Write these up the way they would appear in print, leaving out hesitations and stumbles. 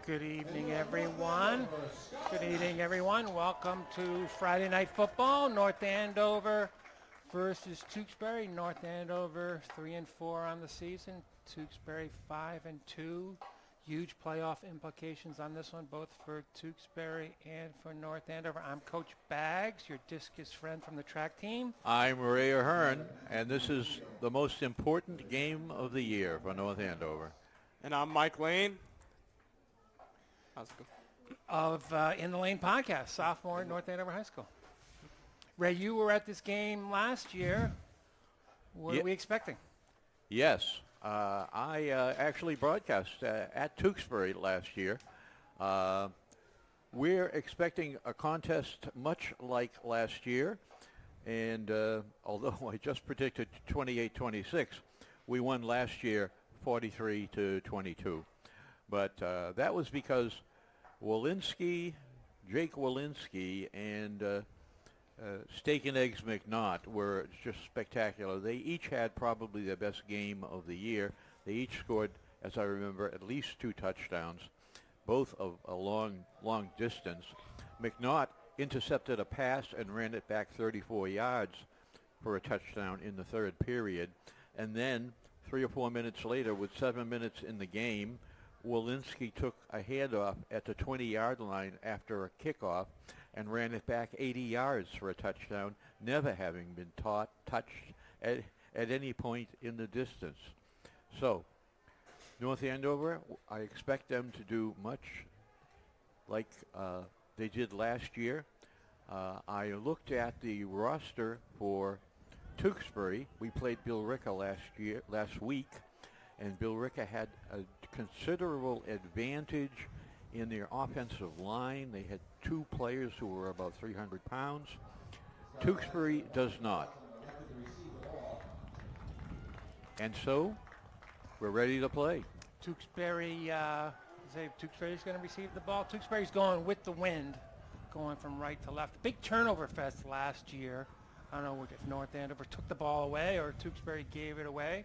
Good evening, everyone. Good evening, everyone. Welcome to Friday Night Football. North Andover versus Tewksbury. North Andover 3-4 on the season. Tewksbury 5-2. Huge playoff implications on this one, both for Tewksbury and for North Andover. I'm Coach Baggs, your discus friend from the track team. I'm Ray Ahern, and this is the most important game of the year for North Andover. And I'm Mike Lane. How's it going? Of In the Lane podcast, sophomore at North Andover High School. Ray, you were at this game last year. What are we expecting? Yes. I actually broadcast at Tewksbury last year. We're expecting a contest much like last year. And although I just predicted 28-26, we won last year 43-22. But that was because Jake Walensky, and Steak and Eggs McNaught were just spectacular. They each had probably their best game of the year. They each scored, as I remember, at least 2 touchdowns, both of a long distance. McNaught intercepted a pass and ran it back 34 yards for a touchdown in the third period. And then 3 or 4 minutes later, with 7 minutes in the game, Walensky took a handoff at the 20-yard line after a kickoff and ran it back 80 yards for a touchdown, never having been touched at any point in the distance. So, North Andover, I expect them to do much like they did last year. I looked at the roster for Tewksbury. We played Billerica last week, and Billerica had a considerable advantage in their offensive line. They had 2 players who were about 300 pounds. Tewksbury does not. And so, we're ready to play. Tewksbury's going to receive the ball. Tewksbury's going with the wind, going from right to left. Big turnover fest last year. I don't know if North Andover took the ball away or Tewksbury gave it away.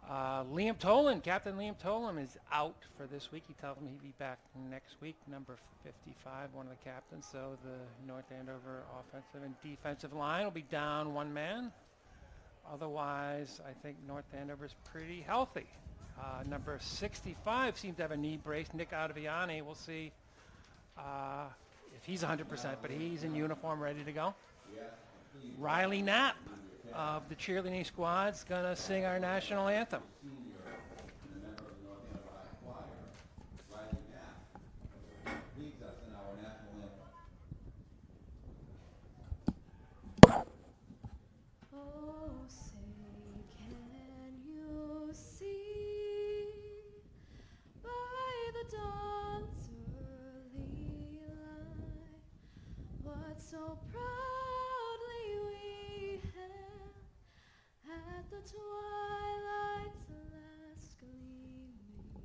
Captain Liam Tolan is out for this week. He tells me he'll be back next week, number 55, one of the captains. So the North Andover offensive and defensive line will be down 1 man. Otherwise, I think North Andover's pretty healthy. Number 65 seems to have a knee brace. Nick Ottaviani, we'll see if he's 100%, but he's in uniform, ready to go. Riley Knapp of the cheerleading squad's gonna sing our national anthem. Oh, say, can you see by the dawn's early light what so proudly we hailed at the twilight's last gleaming,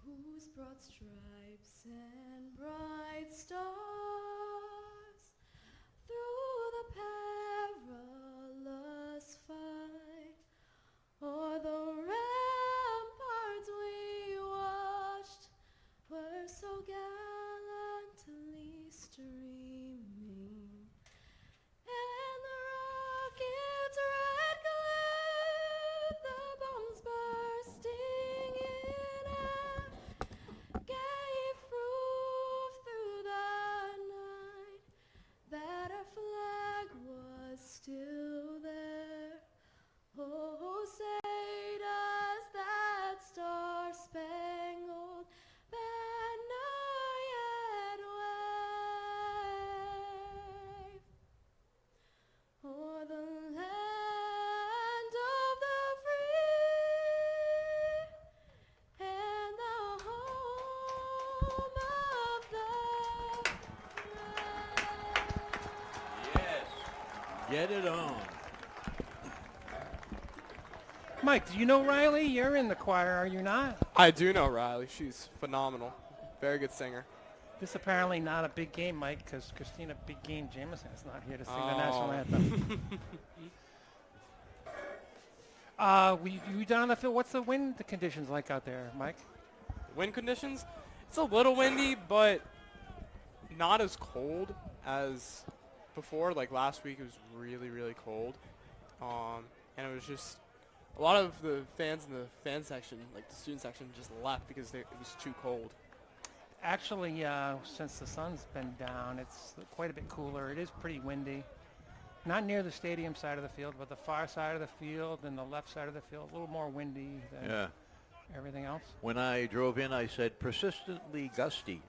whose broad stripes and bright stars through the perilous fight o'er the ramparts we watched were so gallantly streaming, and the rocket's red glare, the bombs bursting in air, gave proof through the night that our flag was still there. Oh, say does that star-spangled banner yet wave o'er the land of the free and the home of the brave? Yes. Get it on. Mike, do you know Riley? You're in the choir, are you not? I do know Riley. She's phenomenal. Very good singer. This apparently not a big game, Mike, because Christina Big Game Jameson is not here to sing the national anthem. Oh. You down on the field? What's the wind conditions like out there, Mike? wind conditions. It's a little windy, but not as cold as before. Like last week, it was really, really cold. And it was just a lot of the fans in the fan section, like the student section, just left because it was too cold. Actually, since the sun's been down, it's quite a bit cooler. It is pretty windy. Not near the stadium side of the field, but the far side of the field and the left side of the field, a little more windy than everything else. When I drove in, I said persistently gusty.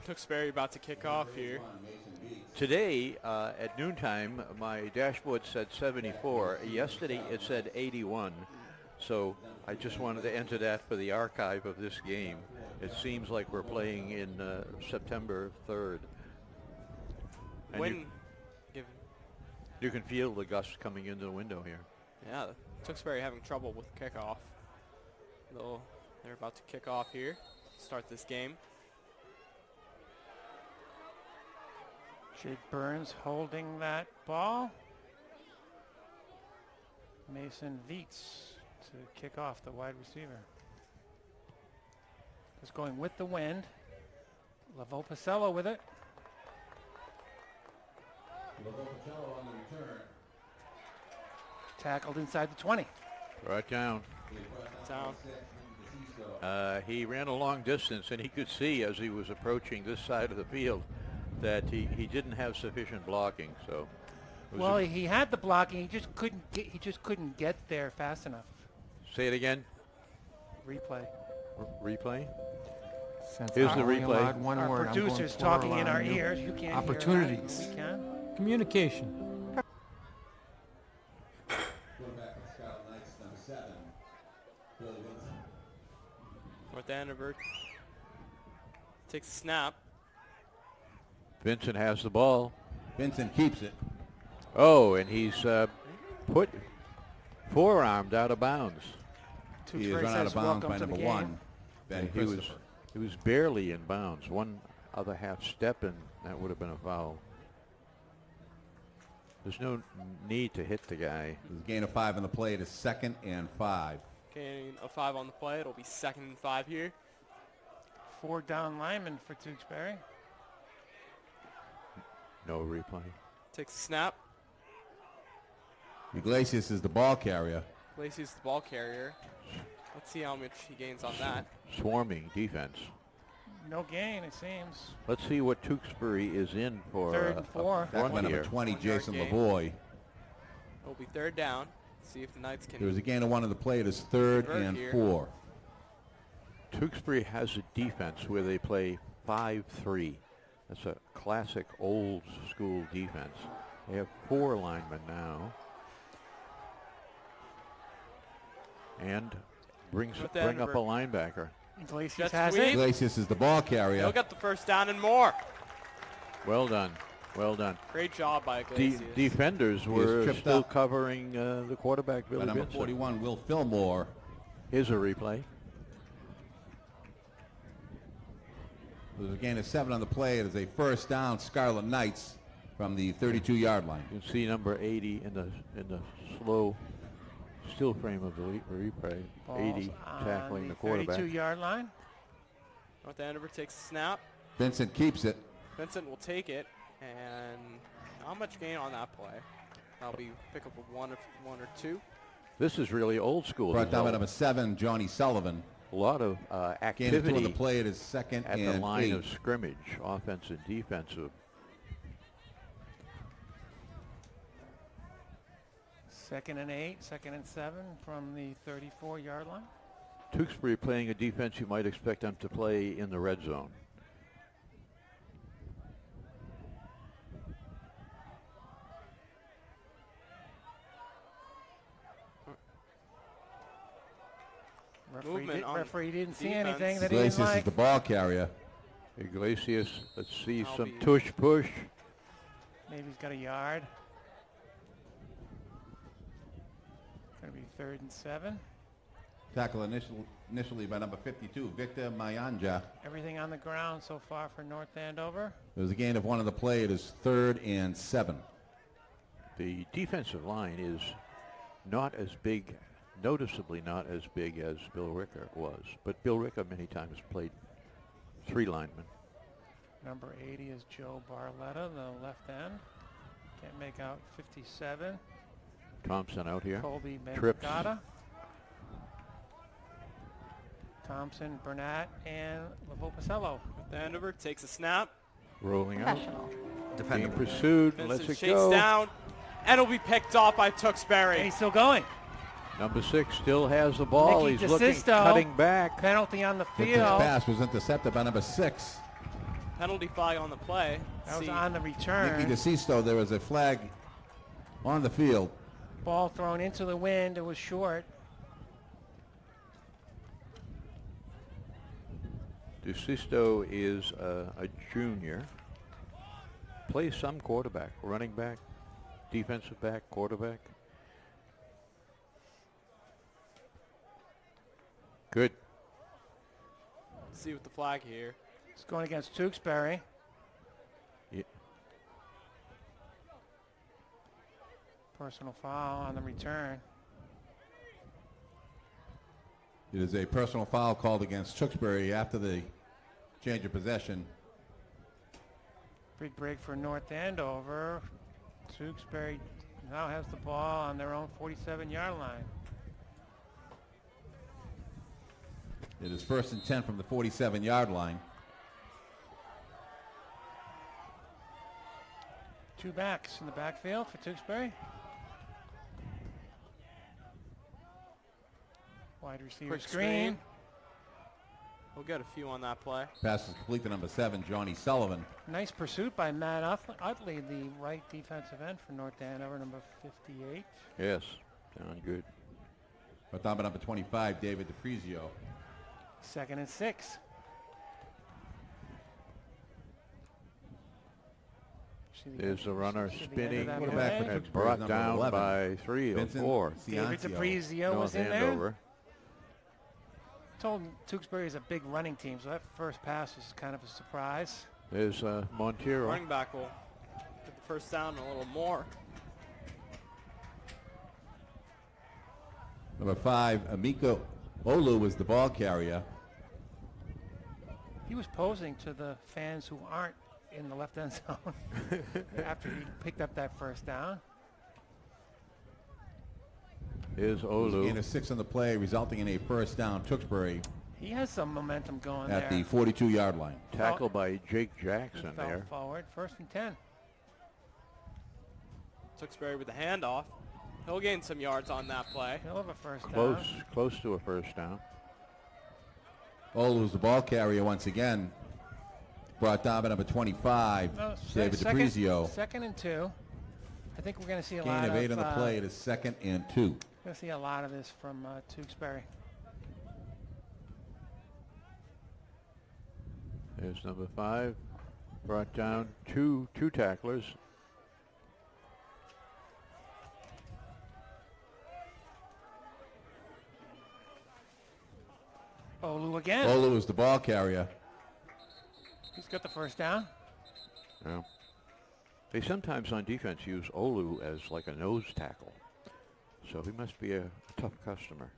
Tewksbury about to kick off here. Today, at noontime, my dashboard said 74. Yesterday, it said 81. So I just wanted to enter that for the archive of this game. It seems like we're playing in September 3rd. And you can feel the gusts coming into the window here. Yeah, Tewksbury having trouble with kickoff. They're about to kick off here, start this game. Jake Burns holding that ball. Mason Viets to kick off, the wide receiver. Just going with the wind. Laveau Pacello with it. Tackled inside the 20. Brought down. He ran a long distance, and he could see as he was approaching this side of the field that he didn't have sufficient blocking. So, well, he had the blocking. He just couldn't get there fast enough. Say it again. Replay. Replay. Here's the replay. Our producer's talking in our ears. You can't opportunities. Hear that. We can. Communication. Scarlet Knights, number 7, Bill Vincent. North Andover takes a snap. Vincent has the ball. Vincent keeps it. Oh, and he's put forearmed out of bounds. He is run out of bounds by number 1, Ben Christopher. He was barely in bounds. One other half step, and that would have been a foul. There's no need to hit the guy. There's a gain of 5 on the play. It is 2nd and 5. Gain of 5 on the play. It'll be 2nd and 5 here. 4 down linemen for Tewksbury. No replay. Takes a snap. Iglesias is the ball carrier. Iglesias the ball carrier. Let's see how much he gains on that. Swarming defense. No gain, it seems. Let's see what Tewksbury is in for. 3rd and 4. Back by number 20, Jason Lavoie. It'll be 3rd down. See if the Knights can. There was a gain of 1 on the play. It is 3rd and 4. Tewksbury has a defense where they play 5-3. That's a classic old school defense. They have 4 linemen now. And bring up a linebacker. Iglesias has it. Iglesias is the ball carrier. He'll get the 1st down and more. Well done. Well done. Great job by Iglesias. Defenders were still covering the quarterback, Billy Number Vincent. 41, Will Fillmore. Here's a replay. There's a gain of 7 on the play. It is a 1st down, Scarlet Knights from the 32-yard line. You can see number 80 in the slow still frame of the replay. Balls 80 tackling the quarterback. 32-yard line. North Andover takes a snap. Vincent keeps it. Vincent will take it, and not much gain on that play. That'll be pick up a one or two. This is really old school. Brought down by number 7, Johnny Sullivan. A lot of activity Gain of 2 on the play. It is 2nd at and the line 8. of scrimmage, offensive, defensive. 2nd and 8, 2nd and 7 from the 34-yard line. Tewksbury playing a defense you might expect them to play in the red zone. Referee didn't see defense. anything that he didn't Iglesias is like. the ball carrier. Iglesias, let's see I'll some be- tush push. Maybe he's got a yard. Going to be 3rd and 7. Tackle initially by number 52, Victor Mayanja. Everything on the ground so far for North Andover. There's a gain of 1 on the play. It is 3rd and 7. The defensive line is not as big noticeably not as big as Bill Ricker was. But Bill Ricker many times played 3 linemen. Number 80 is Joe Barletta, the left end. Can't make out 57. Thompson out here. Colby Trips. Bengata. Thompson, Burnett, and Lavopacello. The Andover takes a snap. Rolling out. Professional. Being Dependable. pursued. Vincent Lets it shakes go. down, and it'll be picked off by And Tewksbury. he's still going. Number 6 still has the ball. Nicky He's looking, DeSisto. cutting back. Penalty on the This field. pass was intercepted by number 6. Penalty flag on the play. That was See, on the Nicky return. DeSisto, there was a flag on the field. Ball thrown into the wind. It was short. DeSisto is a junior. Plays some quarterback, running back, defensive back, quarterback. Good. Let's see with the flag here. It's going against Tewksbury. Yeah. Personal foul on the return. It is a personal foul called against Tewksbury after the change of possession. Big break for North Andover. Tewksbury now has the ball on their own 47-yard line. It is 1st and 10 from the 47-yard line. 2 backs in the backfield for Tewksbury. Wide receiver Quick screen. We'll get a few on that play. Pass is complete to number 7, Johnny Sullivan. Nice pursuit by Matt Utley, the right defensive end for North Andover, number 58. Yes. Sound good. But down by number 25, David DePrizio. 2nd and 6. There's the runner See the end of spinning that Quarterback play? for and Tewksbury, brought number down 11. by 3 or Vincent 4. David Ciancio. DePrizio was North in there. Andover. Told Tewksbury is a big running team, so that first pass was kind of a surprise. There's Monteiro. Running back will get the first down and a little more. Number 5, Amiko Olu was the ball carrier. He was posing to the fans who aren't in the left end zone after he picked up that first down. Here's Gain Olu. of 6 on the play, resulting in a first down. Tewksbury He has some momentum going at there. the 42-yard line. Tackled by Jake He Jackson fell there. forward. 1st and 10. Tewksbury with the handoff. He'll gain some yards on that play. He'll have a first Close, down. close to a first down. Olu was the ball carrier once again. Brought down by number 25, No, David DePrizio. 2nd and 2. I think we're going to see a Gain lot of 8 on the play. Going It is 2nd and 2. to see a lot of this from Tewksbury. There's number 5. Brought down two tacklers. Olu again. Olu was the ball carrier. He's got the first down. Yeah. They sometimes on defense use Olu as like a nose tackle. So he must be a tough customer.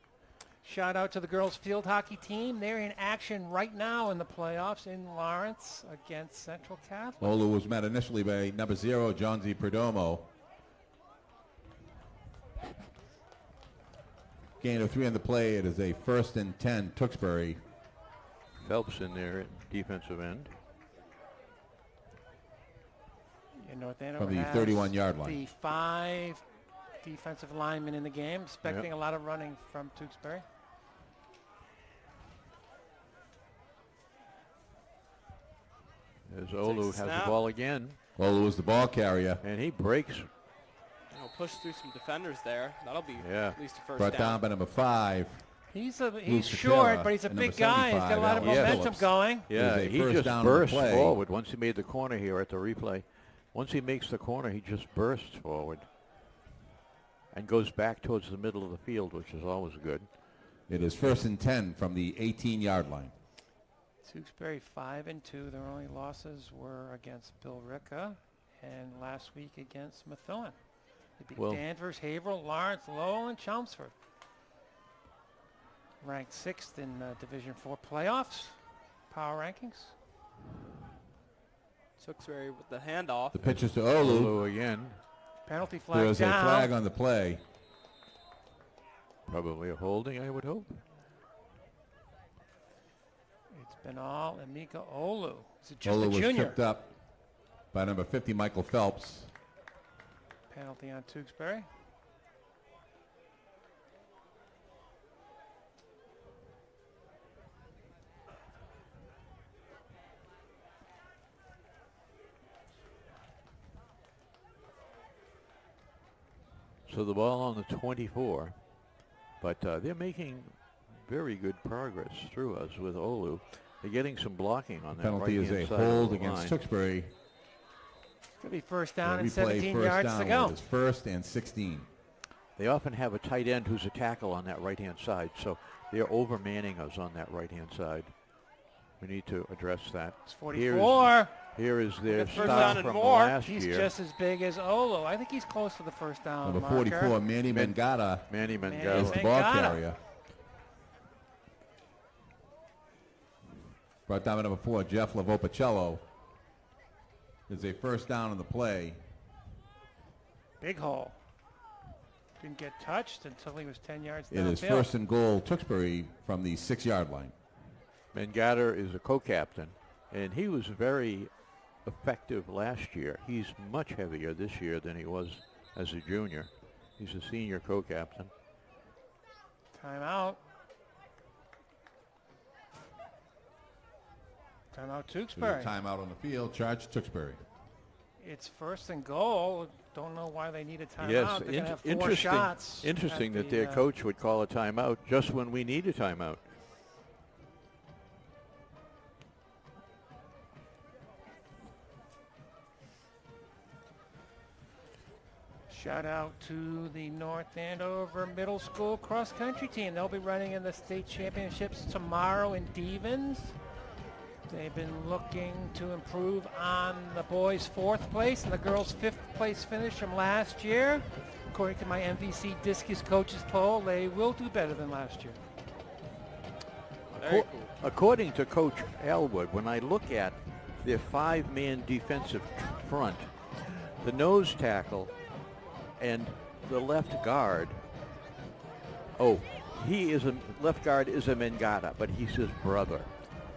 Shout out to the girls field hockey team. They're in action right now in the playoffs in Lawrence against Central Catholic. Olu was met initially by number 0, John Z. Perdomo. Gain of 3 on the play. It is a 1st and 10, Tewksbury. Phelps in there at defensive end. And North Andover From the has 31-yard line. the 5 defensive linemen in the game, expecting a lot of running from Tewksbury. As Olu has the snap. ball again, Olu was the ball carrier. and he breaks. And he'll push through some defenders there. That'll be Yeah. at least a first Brought down. down by number 5. He's Patera short, but he's a and big number guy. He's got a lot of 75, Alan momentum Phillips. going. Yeah, It was a he first just down on the bursts play. forward once he made the corner here at the replay. Once he makes the corner, he just bursts forward and goes back towards the middle of the field, which is always good. It is 1st and 10 from the 18-yard line. Tewksbury 5 and 2. Their only losses were against Bill Ricca and last week against Methuen. They beat Well- Danvers, Haverhill, Lawrence, Lowell, and Chelmsford. ranked 6th in Division 4 playoffs, power rankings. Tewksbury with the handoff. The pitch is to Olu. Olu again. Penalty flag There's a down. flag on the play. Probably a holding, I would hope. It's been all Emeka Olu. Is it just Olu a was junior? tripped up by number 50, Michael Phelps. Penalty on Tewksbury. So the ball on the 24, but they're making very good progress through us with Olu. They're getting some blocking on that Penalty is right-hand a side of hold the against line. Tewksbury. It's going to be first down and Replay 17 first yards down to go. with his first and 16. They often have a tight end who's a tackle on that right-hand side, so they're overmanning us on that right-hand side. We need to address that. It's 44. Here is their First stop down and from more. last He's year. just as big as Olu. I think he's close to the first down Number marker. 44, Manny Mangata, Manny Manny is Mangala. the ball Mangata. carrier. Brought down by number 4, Jeff Lavopacello. There's a first down on the play. Big hole. Didn't get touched until he was 10 yards It is downfield. first and goal, Tewksbury from the 6-yard line. Mangata is a co-captain, and he was very effective last year. He's much heavier this year than he was as a junior. He's a senior co-captain. Timeout. Timeout There's a Tewksbury. timeout on the field, charge Tewksbury. It's first and goal. Don't know why they need a timeout. Yes, They're going to have 4 interesting. shots. Interesting at that the, their coach would call a timeout just when we need a timeout. Shout out to the North Andover Middle School cross country team. They'll be running in the state championships tomorrow in Devens. They've been looking to improve on the boys' 4th place and the girls' 5th place finish from last year. According to my MVC Discus coaches poll, they will do better than last year. Very cool. According to Coach Elwood, when I look at their 5-man defensive front, the nose tackle and the left guard, he is a left guard is a Mangata, but he's his brother.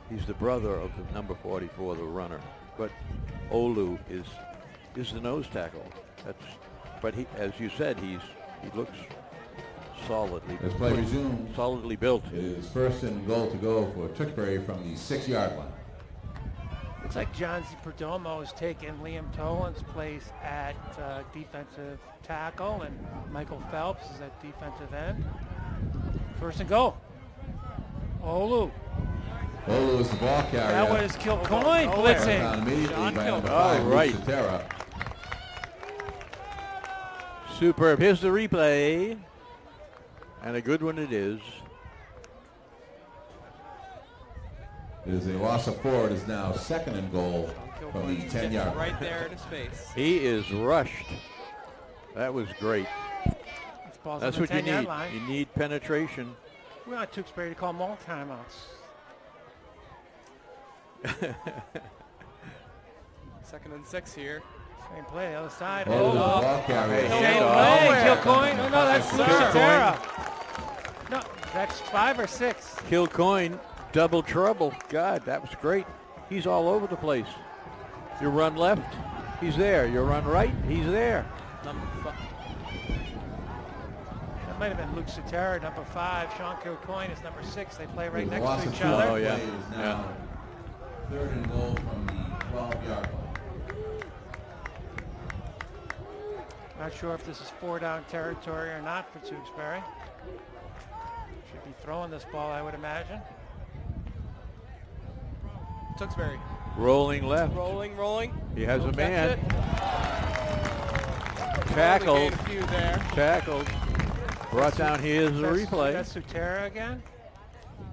He's the brother of the number 44, the runner. But Olu is the nose tackle. But he, as you said, he looks solidly. As play resumes, Solidly built. it is first and goal to go for Tewksbury from the 6-yard line. Looks like John Z. Perdomo has taken Liam Tolan's place at defensive tackle, and Michael Phelps is at defensive end. First and goal. Olu. Olu is the ball carrier. That was Kilcoyne nowhere. Brought blitzing. down immediately John by number Kilcoyne. 5, Oh, right. Luke Cetera. Superb. Here's the replay. And a good one it is. It is a loss of 4. It is now second and goal from the Kilcoyne 10-yard line. right there in his face. He is rushed. That was great. This ball's That's on the what you 10-yard need. line. You need penetration. We want Tewksbury to call more timeouts. Second and 6 here. Same play, the other side. Olu is the Olu. ball carrier. Hey, Same handoff. play. Kilcoyne. Oh, no, that's Yes, Luke sir. Cetera. No, that's 5 or 6. Kilcoyne, double trouble. God, that was great. He's all over the place. You run left, he's there. You run right, he's there. Number That might have been Luke Cetera, number 5. Sean Kilcoyne is number 6. They play right It is a next loss to of each 2. other. Oh, yeah. Play is now third and goal from the 12-yard line. Not sure if this is 4-down territory or not for Tewksbury. Should be throwing this ball, I would imagine. Tewksbury. Rolling left. Rolling. He has a He'll man. catch it. Tackled. Only gained a few there. Tackled. Brought down. Here's the replay. That's Cetera again.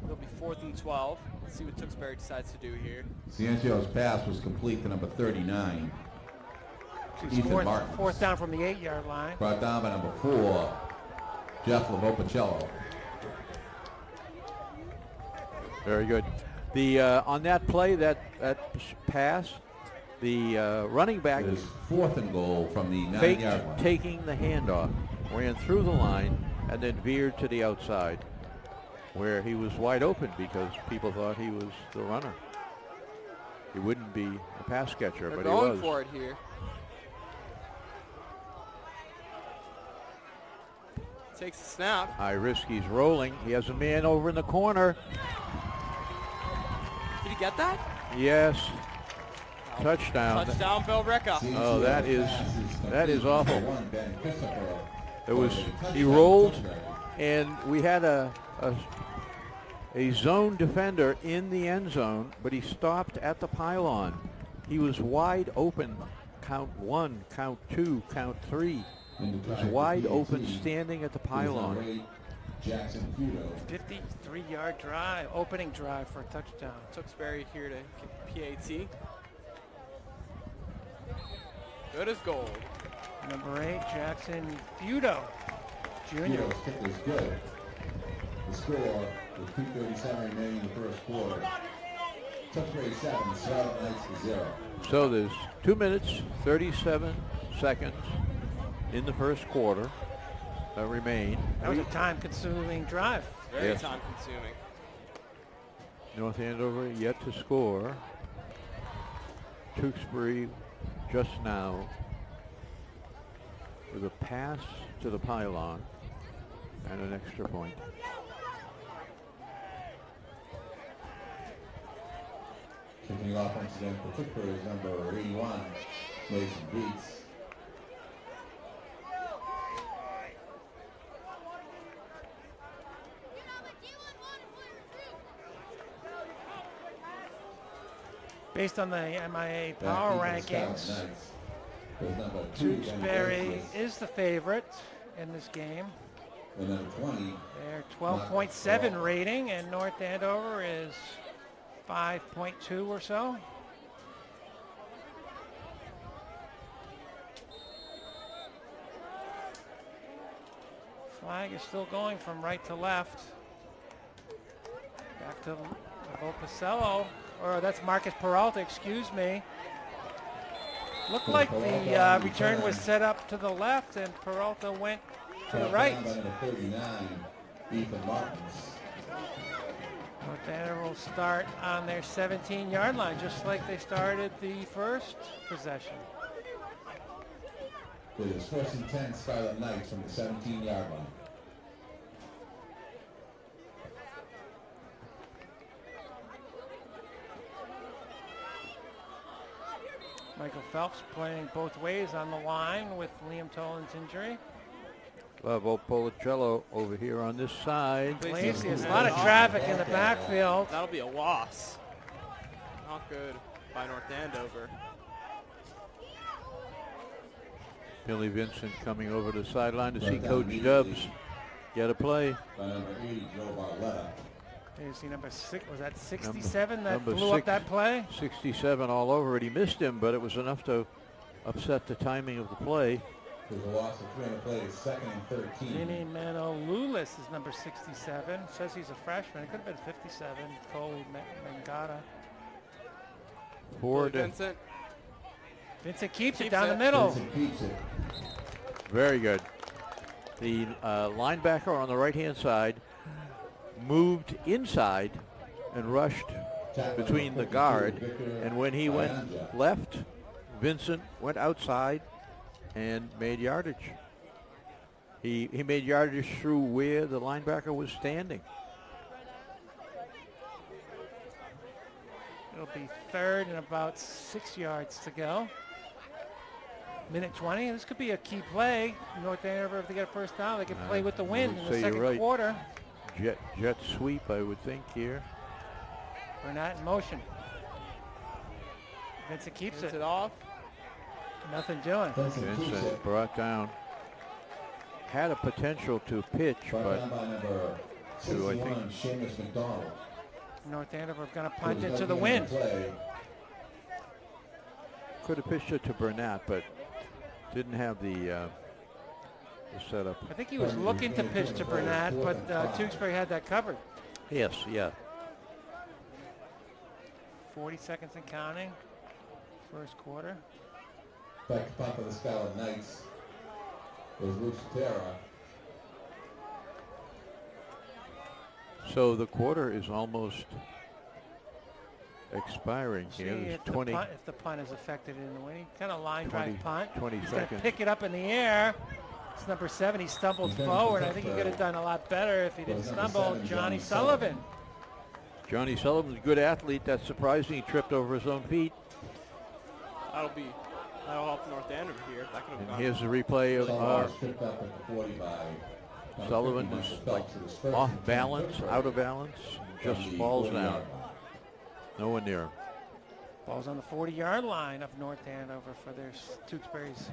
It'll be 4th and 12. Let's see what Tewksbury decides to do here. Ciancio's pass was complete to number 39. She's Ethan Martins. fourth down from the 8-yard line. Brought down by number 4, Jeff Lavopacello. Very good. The on that play, that pass, the running back It is 4th and goal from the 9-yard faked line. taking the handoff, ran through the line, and then veered to the outside, where he was wide open because people thought he was the runner. He wouldn't be a pass catcher, They're but he going was. for it here. Takes the snap. High risk, he's rolling. He has a man over in the corner. Did he get that? Yes. Touchdown. Touchdown, Bill Recca. Oh, that is awful. It was, he rolled, and we had a zone defender in the end zone, but he stopped at the pylon. He was wide open. Count 1, count 2, count 3. He was wide open, standing at the pylon. 53-yard drive, opening drive for a touchdown. Tewksbury here to get PAT. Good as gold. Number 8, Jackson Fudo, Jr. Fudo's kick was good. The score with 2:37 remaining in the first quarter. Tewksbury 7, Scarlet Knights 0. So there's 2 minutes, 37 seconds in the first quarter that remain. That was a time-consuming drive. Very Yes. time consuming. North Andover yet to score. Tewksbury just now with a pass to the pylon and an extra point. Kicking off once again for Tewksbury is number 81, Mason Beats. Based on the MIA power rankings, Tewksbury is the favorite in this game. And number 20, They're 12.7 rating, and North Andover is 5.2 or so. Flag is still going from right to left. Back to Vopacello, or that's Marcus Peralta, excuse me. Looked like the return was set up to the left, and Peralta went to the right. Number 39, Ethan Martins. North Andover will start on their 17-yard line, just like they started the first possession. It is 1st and 10, Scarlet Knights from the 17-yard line. Michael Phelps playing both ways on the line with Liam Tolan's injury. Levo Policello over here on this side. Glacius, a lot of traffic in the backfield. That'll be a loss. Not good by North Andover. Billy Vincent coming over to the sideline to see Coach Dubs get a play. By number 80, Joe Barletta. You see number 6, was that 67 that number blew up that play? 67 all over it. He missed him, but it was enough to upset the timing of the play. There's a loss of 3 on the play. It's 2nd and 13. Vinny Manoloulis is number 67. Says he's a freshman. It could have been 57. Coley Mangata. Ford, Vincent. Vincent keeps it Keeps down it. the middle. Vincent keeps it. very good. The linebacker on the right-hand side moved inside and rushed between the guard, and when he went left, Vincent went outside and made yardage. He made yardage through where the linebacker was standing. It'll be 3rd and about 6 yards to go. Minute 20. This could be a key play. North Andover, if they get a first down, they can play with the wind in the say you're second right. quarter. Jet sweep, I would think, here. Burnett in motion. Vincent keeps Gets it. it off. Nothing doing. Vincent brought down. Had a potential to pitch, Brought but down by number to, I think, 61, Seamus McDonald. North Andover going to punt Who's it to gonna the be in wind. play. could have pitched it to Burnett, but didn't have the setup. I think he was looking to pitch to Burnett, but Tewksbury had that covered. Yes, yeah. 40 seconds and counting. First quarter. Back to punt for the Scarlet Knights was Lucitera. So the quarter is almost expiring See here. There's if the, 20, punt, if the punt is affected in the way. Kind of line 20 drive punt. 20 He's going to seconds. pick it up in the air. It's number 7. He stumbled forward. I think he could have done a lot better if he didn't Was number stumble. 7, Johnny Johnny Sullivan. Johnny Sullivan's a good athlete. That's surprising. He tripped over his own feet. That'll help North Andover here. That could have And gone. here's the replay of Sullivan was tripped up at the 40 by number Sullivan 50, is Michael like Phelps. It was first off and 10 balance, Tewksbury out of balance, from just the falls 40-yard down. line. No one near him. Ball's on the 40-yard line of North Andover for their Tewksbury's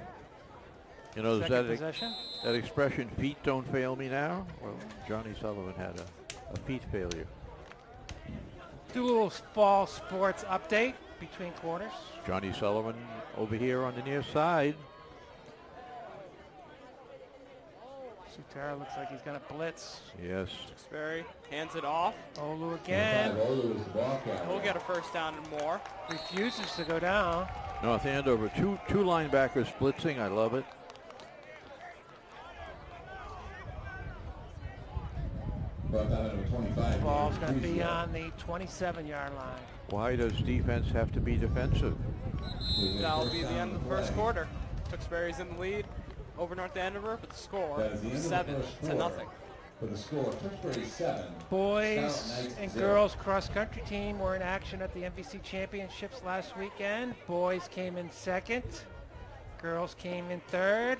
You know, there's second that, possession. that expression, feet don't fail me now? Well, Johnny Sullivan had a feet failure. Do a little fall sports update between quarters. Johnny Sullivan over here on the near side. Sutera looks like he's going to blitz. Yes. Tewksbury hands it off. Olu again. Number 5, Olu was the ball carrier. He'll get a first down and more. Refuses to go down. North Andover, two linebackers blitzing. I love it. Brought down number 25. Ball's going to be Garcia. on the 27-yard line. Why does defense have to be defensive? With That'll first be the down end of the play. first quarter. Tewksbury's in the lead over North Andover, but the score That is the end of the 7 first to quarter. nothing. For the score, Tewksbury 7. Boys Scarlet Knights and 0. girls cross-country team were in action at the MVC Championships last weekend. Boys came in second. Girls came in third.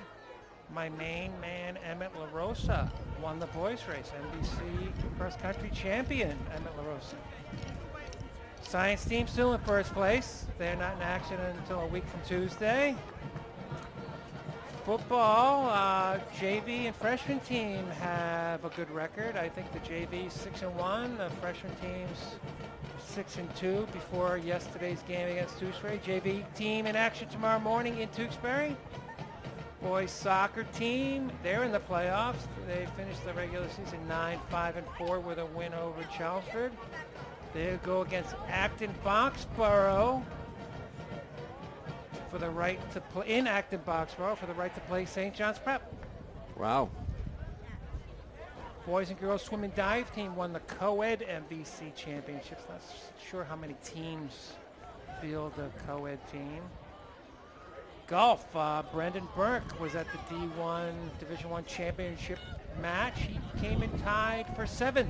My main man, Emmett LaRosa, won the boys race. NBC cross-country champion, Emmett LaRosa. Science team still in first place. They're not in action until a week from Tuesday. Football, JV and freshman team have a good record. I think the JV 6-1, the freshman team's 6-2 before yesterday's game against Tewksbury. JV team in action tomorrow morning in Tewksbury. Boys soccer team, they're in the playoffs. They finished the regular season 9-5-4 with a win over Chelmsford. They'll go against Acton Boxborough for the right to play in Acton Boxborough for the right to play St. John's Prep. Wow. Boys and girls swim and dive team won the co-ed MVC championships. Not sure how many teams field the co-ed team. Golf, Brendan Burke was at the D1 Division I championship match. He came in tied for 7th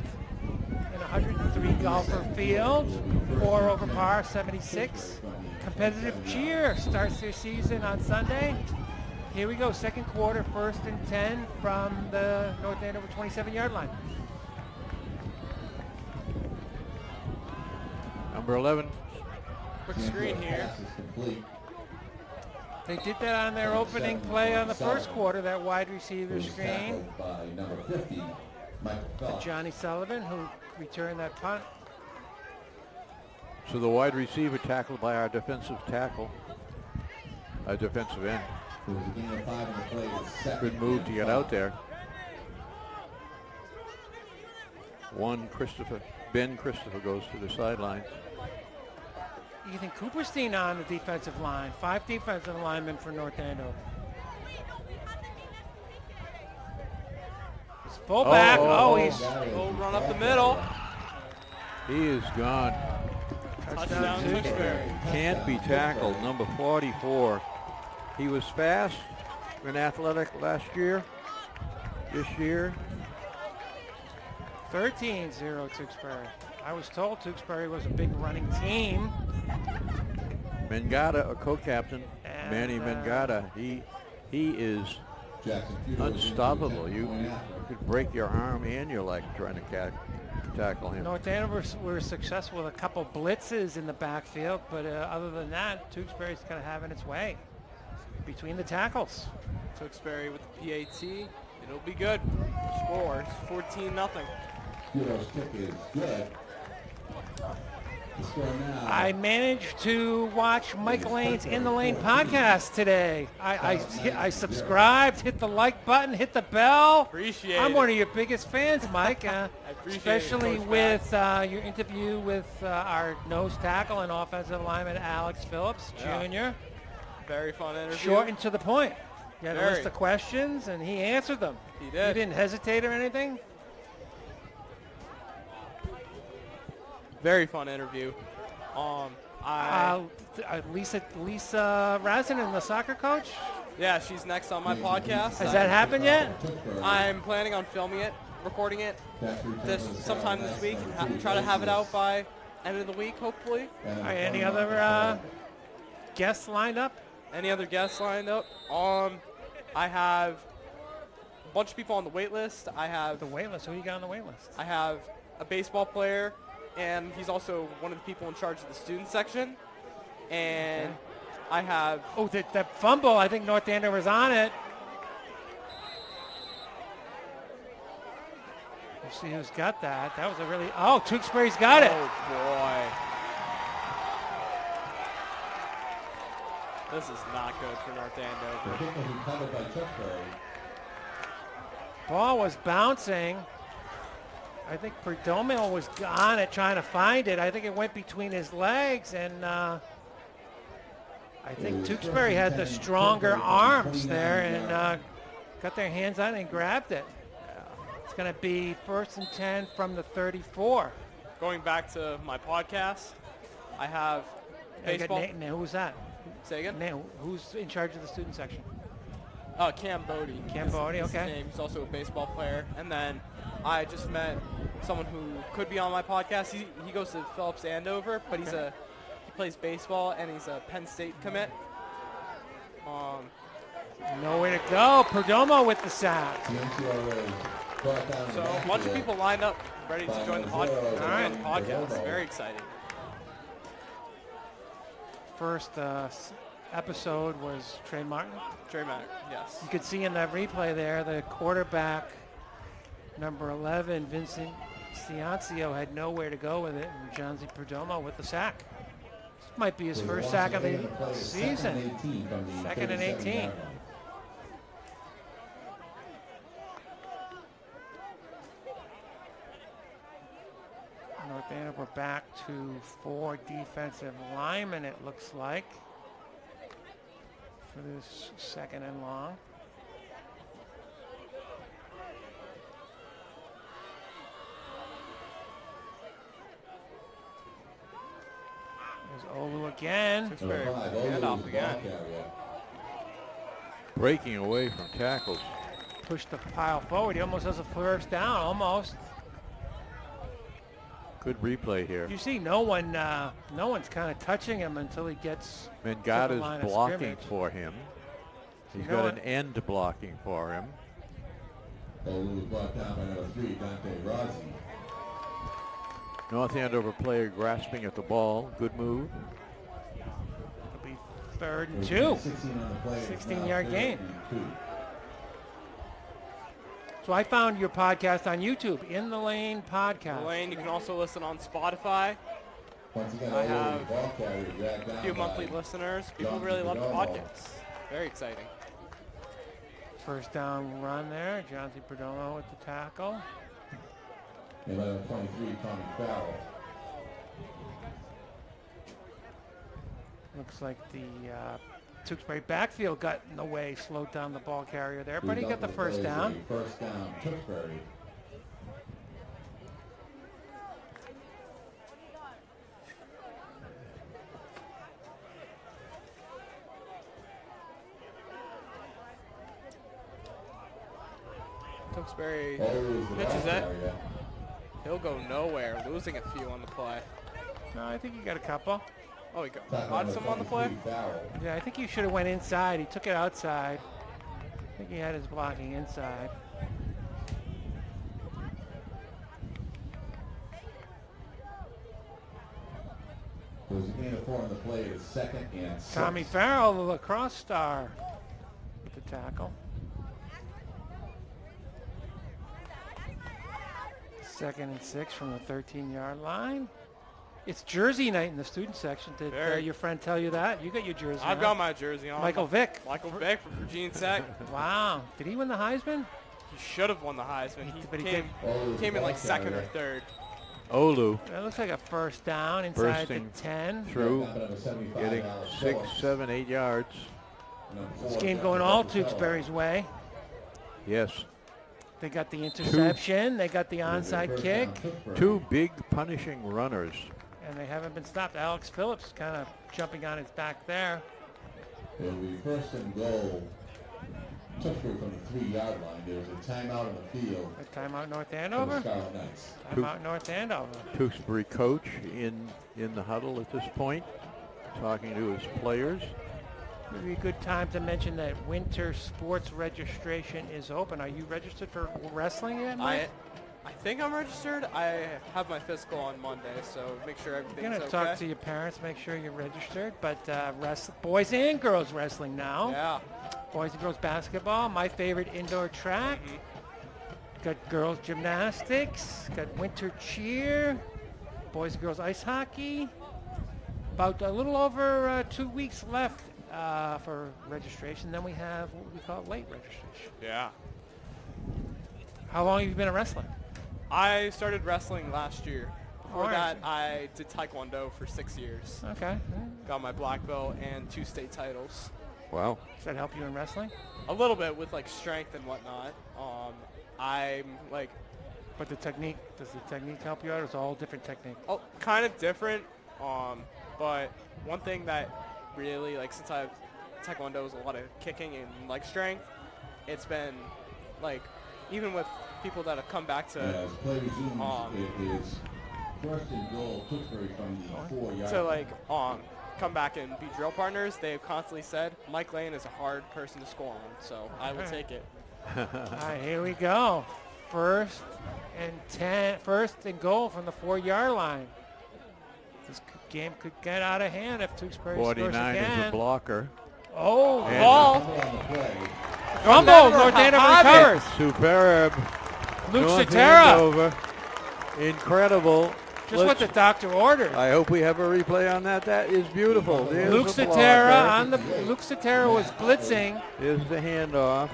in a 103 golfer field. 4 over par, 76. Competitive cheer starts their season on Sunday. Here we go, second quarter, 1st and 10 from the North Andover 27-yard line. Number 11. Quick screen here. Pass is complete. They did that on their opening play on the first quarter, that wide receiver Was screen. tackled by number 50, Michael Phelps. Johnny Sullivan, who returned that punt. So the wide receiver tackled by our defensive tackle. Our defensive end. It was a gain of 5 in the play. With second Good move to and get 5. out there. Ben Christopher goes to the sideline. Ethan Cooperstein on the defensive line. 5 defensive linemen for North Andover. His fullback. He's He'll run up the middle. He is gone. Touchdown Tewksbury. Can't be tackled. Number 44. He was fast and athletic last year. This year, 13-0 Tewksbury. I was told Tewksbury was a big running team. Mangata, a co-captain, And, Manny Mangata, he is Jackson Feudal was injured, unstoppable. 10 You point athlete. could break your arm and your leg trying to tackle him. North Andover were successful with a couple blitzes in the backfield, but other than that, Tewksbury's kind of having its way between the tackles. Tewksbury with the PAT. It'll be good. Scores 14-0. Feudal's kick is good. The score now. I managed to watch Mike Lane's In the Lane podcast today. I subscribed, hit the like button, hit the bell. Appreciate I'm it. one of your biggest fans, Mike. appreciate it, Especially Coach with your interview with our nose tackle and offensive lineman Alex Phillips Yeah. Jr. Very fun interview. Short and to the point. You had a Very. list of questions, and he answered them. He You did. didn't hesitate or anything? Very fun interview. Lisa Razin, the soccer coach? Yeah, she's next on my podcast. Has that happened yet? I'm planning on filming it, recording it sometime this week, and try to have it out by end of the week, hopefully. All right, any other guests lined up? Any other guests lined up? I have a bunch of people on the wait list. I have The wait list. Who you got on the wait list? I have a baseball player, and he's also one of the people in charge of the student section. And I have Oh, that fumble. I think North Andover's on it. We'll see who's got that. That was a really... Oh, Tewksbury's got it. Oh boy. This is not good for North The Andover. kick was recovered by Tewksbury. Ball was bouncing. I think Perdomo was on it trying to find it. I think it went between his legs, and I think Tewksbury had the stronger arms there and got their hands on it and grabbed it. It's going to be 1st and 10 from the 34. Going back to my podcast, I have baseball. Who's that? Say again? Who's in charge of the student section? Cam Bodie. Cam Bodie, is his okay. name. He's also a baseball player. And then I just met someone who could be on my podcast. He goes to Phillips Andover, but he plays baseball, and he's a Penn State commit. Nowhere to go. Perdomo with the sack. The NCRA brought down So the a bunch of backfield. people lined up, ready to join the podcast. All right. Very exciting. First episode was Trey Martin. Trey Mack, yes. You could see in that replay there, the quarterback, number 11, Vincent Ciancio, had nowhere to go with it, and Johnsy Perdomo with the sack. This might be his With first a sack of loss the gain of play, season. 2nd and 18 from the Second and 37 18. yard line. North Andover back to 4 defensive linemen, it looks like, for this 2nd and long. There's Olu again. Tewksbury, Number 5, handoff Olu, the again. ball carrier. Breaking away from tackles. Push the pile forward. He almost has a first down, almost. Good replay here. You see, no one's kind of touching him until he gets to the Mangada's line of blocking scrimmage. for him. He's You know got what? an end blocking for him. Olu was brought down by number 3, Dante Rossi. North Andover player grasping at the ball. Good move. It'll be 3rd and There's 2. 16 on the play. It's 16-yard now gain. 3rd and 2. So I found your podcast on YouTube, In the Lane Podcast. Lane, you can also listen on Spotify. Once again, I Olu, have the ball carrier, dragged A down few by monthly listeners. People John really love the Perdomo. podcast. Very exciting. First down run there. Johnsy Perdomo with the tackle. 11-23, Tommy Farrell. Looks like the Tewksbury backfield got in the way, slowed down the ball carrier there, but he got the first down. First down, Tewksbury. Tewksbury Olu's the pitches ball it. carrier. He'll go nowhere, losing a few on the play. No, I think he got a couple. Oh, he Tackle got number some on the play? 23, Farrell. Yeah, I think he should have went inside. He took it outside. I think he had his blocking inside. There was a gain of 4 on the play. It's 2nd and 6. Tommy Farrell, the lacrosse star, with the tackle. 2nd and 6 from the 13-yard line. It's jersey night in the student section. Did Very. your friend tell you that? You got your jersey I've on. got my jersey on. Michael Vick. Michael Vick from Virginia Tech. Wow. Did he win the Heisman? He should have won the Heisman. But he Came in like second or third. Olu That looks like a first down inside Bursting the 10. through, getting 6, 7, 8 yards. This game going all Tewksbury's way. Yes. They got the interception. They got the onside kick. 2 big punishing runners. And they haven't been stopped. Alex Phillips kind of jumping on his back there. It'll be first and goal. Tewksbury from the 3-yard line. There's a timeout in the field A timeout North for the Andover. Scarlet Knights. Timeout North Andover. Tewksbury coach in the huddle at this point, talking to his players. Maybe a good time to mention that winter sports registration is open. Are you registered for wrestling yet, Mike? I think I'm registered. I have my physical on Monday, so make sure You're everything's going to okay. talk to your parents, make sure you're registered. But boys and girls wrestling now. Yeah. Boys and girls basketball, my favorite indoor track. Got girls gymnastics, got winter cheer, boys and girls ice hockey. About a little over 2 weeks left for registration. Then we have what we call late registration. Yeah. How long have you been a wrestler? I started wrestling last year. Before Alright. that, I did Taekwondo for 6 years. Okay. Got my black belt and 2 state titles. Wow. Does that help you in wrestling? A little bit with like strength and whatnot. I'm like, But the technique, does the technique help you out, or is it all different technique? oh, kind of different. But one thing that really, like, since I've Taekwondo is a lot of kicking and leg strength, it's been like, even with people that have come back to As play resumes, it is first and goal. Tewksbury from the 4-yard to line. like come back and be drill partners, they've constantly said Mike Lane is a hard person to score on, so I will take it. All right, here we go. First and goal from the 4-yard line. This game could get out of hand if Tewksbury scores 49 again. is a blocker. Oh, And- ball. On the play. Rumble. North Andover recovers. Superb. Luke North Cetera. Andover. Incredible. Just what the doctor ordered. I hope we have a replay on that. That is beautiful. There's Luke the Cetera blocker. on the. Luke Cetera was blitzing. Here's the handoff.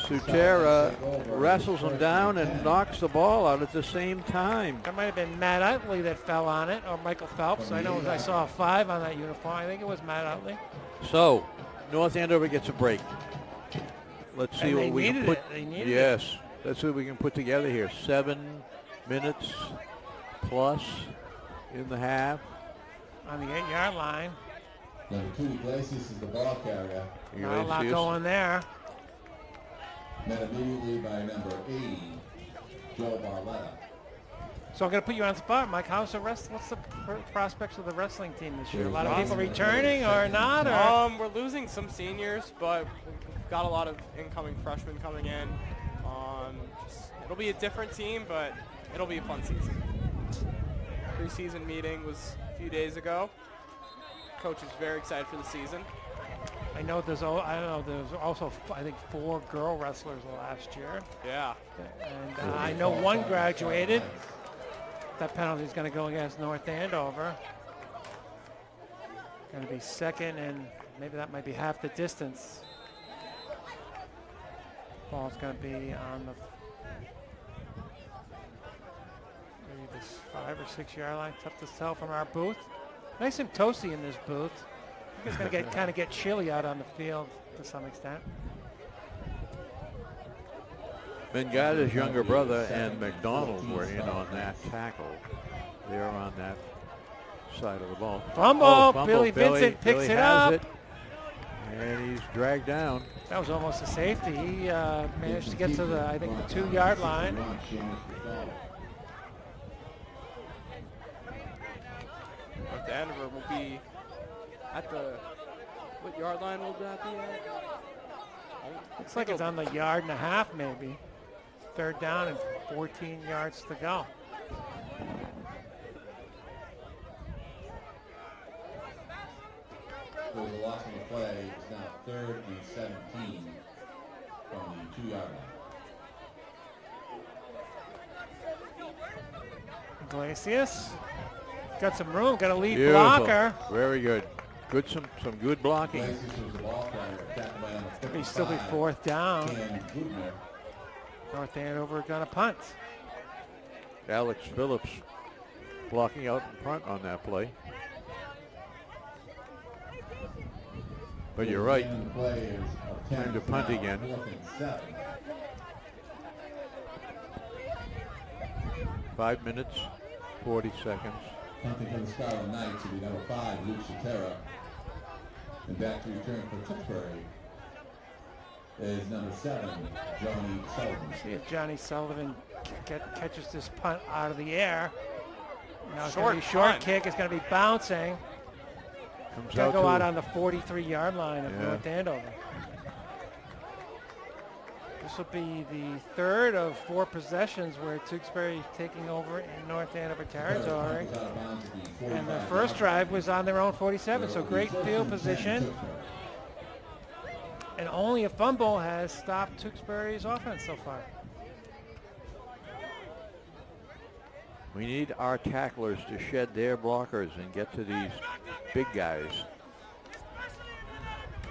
Sutera wrestles him down and knocks the ball out at the same time. That might have been Matt Utley that fell on it, or Michael Phelps. I know I saw a 5 on that uniform. I think it was Matt Utley. So, North Andover gets a break. Let's see And what they we can needed put. it. They needed Yes, let's see what we can put together here. 7 minutes plus in the half. On the 8-yard line. Number 2, Iglesias is the ball carrier. Not a lot Iglesias. going there. Met immediately by number 80, Joe Barletta. So I'm going to put you on the spot, Mike. What's the prospects of the wrestling team this year? A lot of people returning or not? Or? We're losing some seniors, but we've got a lot of incoming freshmen coming in. It'll be a different team, but it'll be a fun season. Preseason meeting was a few days ago. Coach is very excited for the season. I know there's also I think 4 girl wrestlers last year, Yeah. and I know one graduated. That penalty is going to go against North Andover. Going to be second, and maybe that might be half the distance. Ball's going to be on the maybe this 5 or 6 yard line. Tough to tell from our booth. Nice and toasty in this booth. I think it's going to kind of get chilly out on the field to some extent. Bengada's younger brother and McDonald were in on that tackle. They're on that side of the ball. Fumble. Billy Vincent picks Billy it has up. And he's dragged down. That was almost a safety. He managed to get to the, I think, the 2-yard line. North Andover will be at the, what yard line will that be at? Looks like it's on the 1.5 yards maybe. 3rd down and 14 yards to go. There was a loss on the play. It's now 3rd and 17 from the 2-yard line. Iglesias got some room, got a lead Beautiful. blocker. Very good. Good, some good blocking. Places was the ball carrier, tackled by number He'd still be 55, fourth down. Cam Goodner. North Andover gonna punt. Alex Phillips blocking out in front on that play. But you're right. The play is of Time to punt now, again. 4th and 7. 5 minutes, 40 seconds. Punting for the Scarlet Knights will be number 5, Luke Sotera. And back to return for Tewksbury is number 7, Johnny Sullivan. See if Johnny Sullivan catches this punt out of the air. Now it's Short going to be short punt. kick. It's going to be bouncing. Comes It's going out to go out to on the 43-yard line of Yeah. North Andover. This will be the third of 4 possessions where Tewksbury is taking over in North Andover territory. Was out of bounds at the And the 45 first yard drive was on their own 47, so line. great First field and 10, position. Tewksbury. And only a fumble has stopped Tewksbury's offense so far. We need our tacklers to shed their blockers and get to these big guys.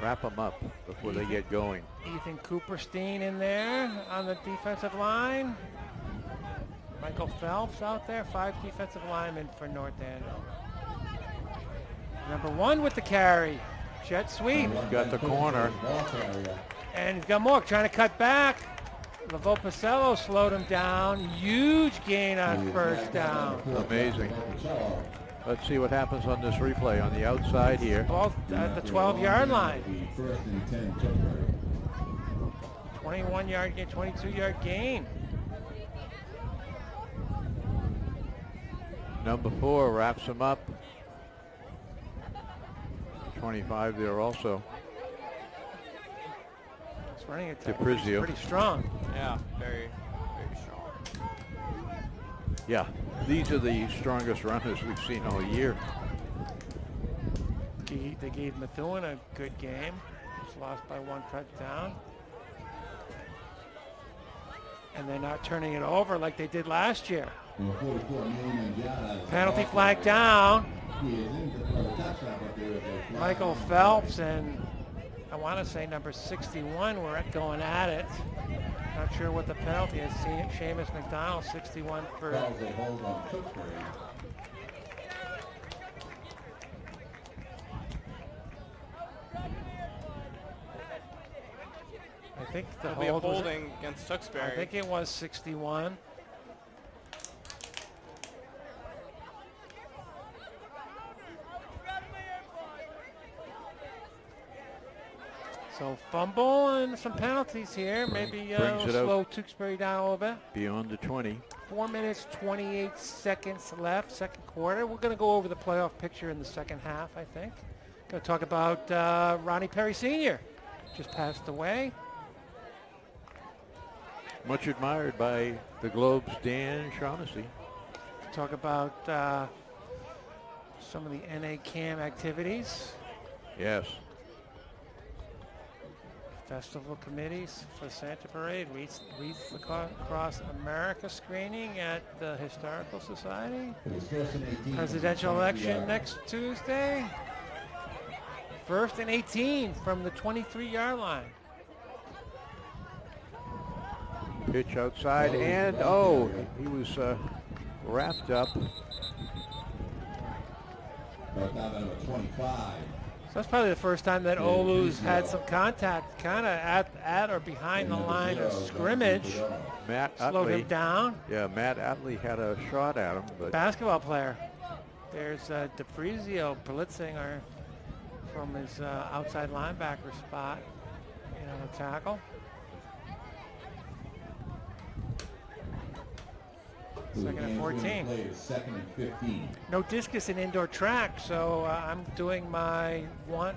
Wrap them up before they get going. Ethan Cooperstein in there on the defensive line. Michael Phelps out there, 5 defensive linemen for North Andover. Number 1 with the carry, jet sweep. Got the corner. Ball carrier. And he's got more, trying to cut back. Lavo Pacello slowed him down. Huge gain on first down. Amazing. Let's see what happens on this replay on the outside here. Ball at the 12-yard line. The 1st and 10, Tewksbury. 21-yard gain, 22-yard gain. Number 4 wraps him up. 25 there also. It's running attack. DePrizio. Pretty strong. Yeah, very, very strong. Yeah, these are the strongest runners we've seen all year. They gave Methuen a good game. Just lost by 1 touchdown. And they're not turning it over like they did last year. Number 44, Neil Mangiana is the Penalty ball flag carrier. down. He is in for the touchdown, but there is a flag Michael on the Phelps play. and I want to say number 61 were going at it. Not sure what the penalty is. Seamus McDonald, 61 for. Calls a hold on Tewksbury. I think the It'll be a hold was. holding against Tewksbury. I think it was 61. So fumble and some penalties here. Maybe brings it out. slow Tewksbury down a little bit. Beyond the 20. 4 minutes, 28 seconds left, second quarter. We're going to go over the playoff picture in the second half, I think. Going to talk about Ronnie Perry Sr. Just passed away. Much admired by the Globe's Dan Shaughnessy. Talk about some of the NA CAM activities. Yes. Festival committees for Santa Parade, Wreath Across America screening at the Historical Society. It was 1st and 18. Presidential election next Tuesday. 1st and 18 from the 23-yard line. Pitch outside, and he was wrapped up. But now number 25. So that's probably the first time that Olu's had some contact kind of at or behind the line of scrimmage. Matt Slowed him Utley. down. Yeah, Matt Utley had a shot at him, but Basketball player. There's DePrizio blitzing from his outside linebacker spot on a tackle. Second and 14. Play is 2nd and 15. No discus in indoor track, so I'm doing my one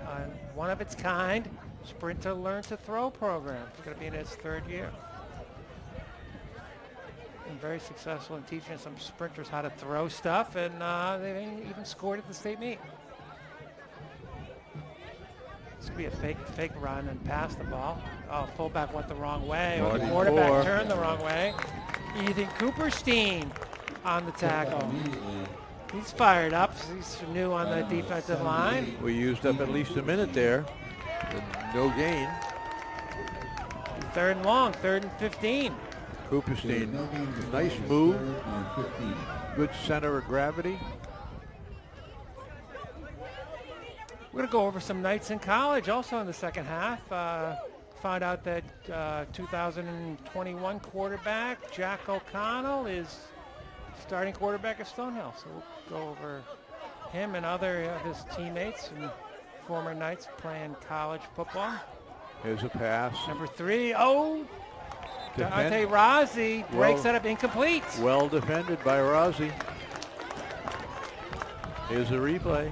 of its kind Sprinter Learn to Throw program. It's going to be in its 3rd year. Been very successful in teaching some sprinters how to throw stuff, and they even scored at the state meet. It's going to be a fake run and pass the ball. Oh, fullback went the wrong way, or the 44. quarterback turned the wrong way. Ethan Cooperstein on the tackle. Immediately, He's He's fired up. He's new on the defensive line. We used up at least a minute there. And no gain. 3rd and long, 3rd and 15. Cooperstein, nice move. Good center of gravity. We're going to go over some Knights in college also in the second half. Found out that 2021 quarterback Jack O'Connell is starting quarterback at Stonehill. So we'll go over him and other of his teammates and former Knights playing college football. Here's a pass. Number 3, Dante Defend- Rossi breaks that up incomplete. Well defended by Rossi. Here's a replay.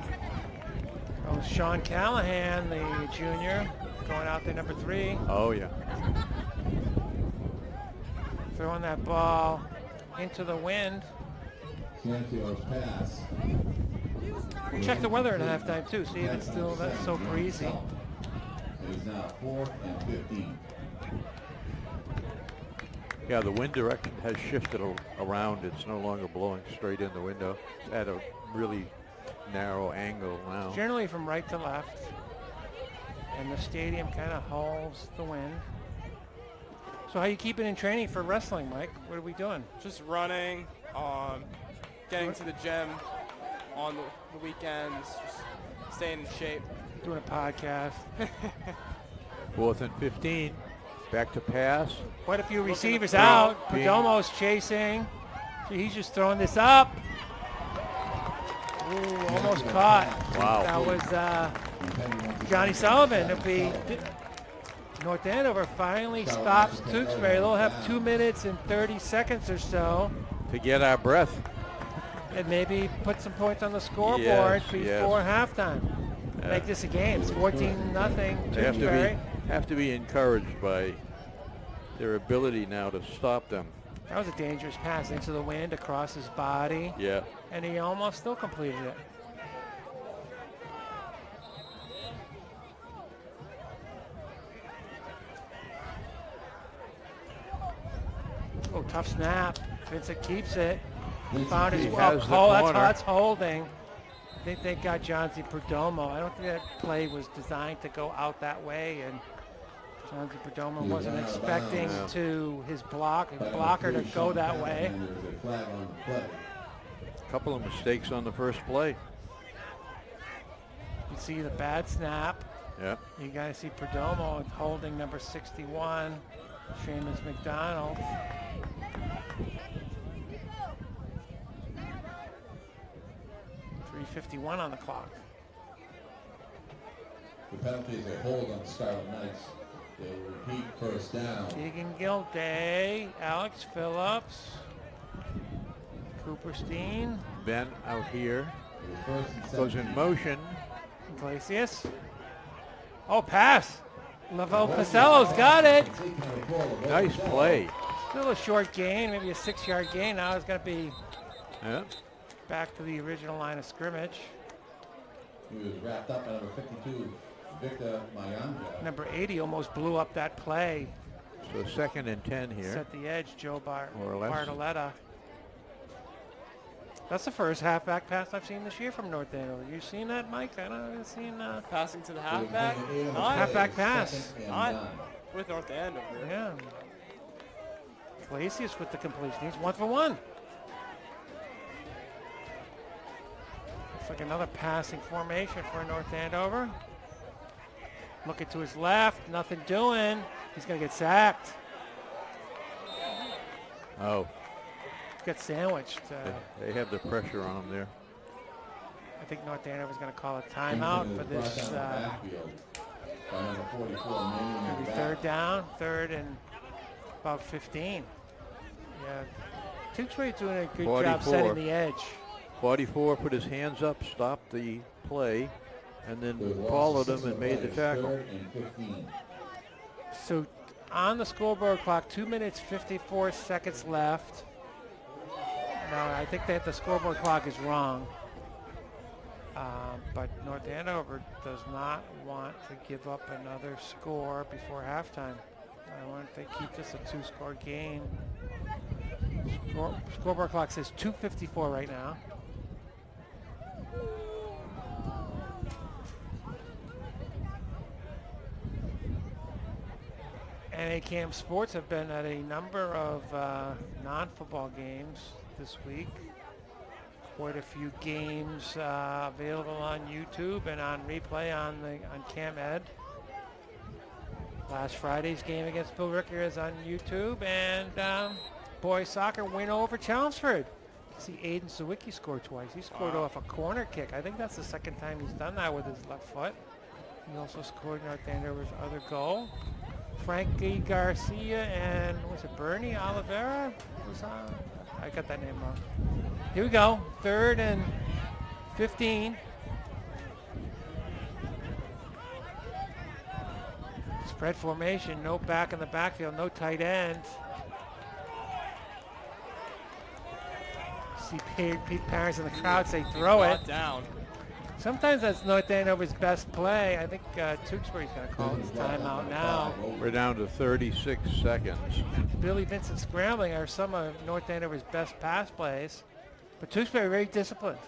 Oh, Sean Callahan, the junior, going out there, number 3. Oh, yeah. Throwing that ball into the wind. Cianfio's pass. We'll check the weather at halftime, too. See if it's still so breezy. It is now 4th and 15. Yeah, the wind direction has shifted around. It's no longer blowing straight in the window. It's at a really narrow angle now. Generally from right to left. And the stadium kind of holds the wind. So how you keeping in training for wrestling, Mike? What are we doing? Just running, getting to the gym on the weekends, just staying in shape. Doing a podcast. 4th and 15. Back to pass. Quite a few Looking receivers to throw. out. Being- Perdomo's chasing. He's just throwing this up. Ooh, almost caught. Wow. That was Johnny Sullivan. It'll be North Andover finally stops Tewksbury. They'll have 2 minutes and 30 seconds or so, To get our breath. and maybe put some points on the scoreboard Yes, before yes. halftime. Make this a game. It's 14-0 They Tewksbury. have to be encouraged by their ability now to stop them. That was a dangerous pass into the wind across his body, Yeah. and he almost still completed it. Oh, tough snap. Vincent keeps it. Found his He has the corner. that's holding. I think they got John Z. Perdomo. I don't think that play was designed to go out that way, and John Z. Perdomo wasn't expecting his blocker to go that way. And there's a flag on the play. A couple of mistakes on the first play. You see the bad snap. Yeah. You got to see Perdomo holding number 61, Seamus McDonald. .351 on the clock. The penalty is a hold on the Scarlet Knights. They will repeat first down. Keegan Gilday, Alex Phillips, Cooperstein, Ben out here. It was 1st and Goes 17. in motion. Iglesias. Oh, pass. Lavelle Pacello's got it. Nice play. Still a short gain, maybe a 6-yard gain. Now it's going to be Yeah. back to the original line of scrimmage. He was wrapped up by number 52, Victor Mayanja. Number 80 almost blew up that play. So 2nd and 10 here. Set the edge, Joe More or less. Bartoletta. That's the first halfback pass I've seen this year from North Andover. You seen that, Mike? I don't know. Seen Passing to the halfback, halfback pass. 2nd and Not 9. with North Andover. Yeah. Iglesias with the completion. He's 1 for 1. Looks like another passing formation for North Andover. Looking to his left, nothing doing. He's going to get sacked. Oh, Got sandwiched. they have the pressure on them there. I think North Andover's going to call a timeout for this. Backfield by number 44, Manning in Maybe the back. 3rd down, 3rd and about 15. Yeah, Tewksbury's doing a good job 44. setting the edge. 44 put his hands up, stopped the play, and then The loss followed of him and made the 6 tackle. 3rd and 15. So on the scoreboard clock, 2 minutes, 54 seconds left. No, I think that the scoreboard clock is wrong. But North Andover does not want to give up another score before halftime. I want to keep this a 2-score game. Scoreboard clock says 2:54 right now. NACAM Sports have been at a number of non-football games this week. Quite a few games available on YouTube and on replay on Cam Ed. Last Friday's game against Bill Ricker is on YouTube, and boys soccer win over Chelmsford. You see Aiden Sawicki scored twice. He scored off a corner kick. I think that's the second time he's done that with his left foot. He also scored North Andover's other goal. Frankie Garcia and was it Bernie Oliveira? I got that name wrong. Here we go. 3rd and 15. Spread formation, no back in the backfield, no tight end. See Pete Parents in the crowd say throw it. Brought down. Sometimes that's North Andover's best play. I think Tewksbury's going to call his timeout now. We're down to 36 seconds. Billy Vincent scrambling are some of North Andover's best pass plays. But Tewksbury very disciplined.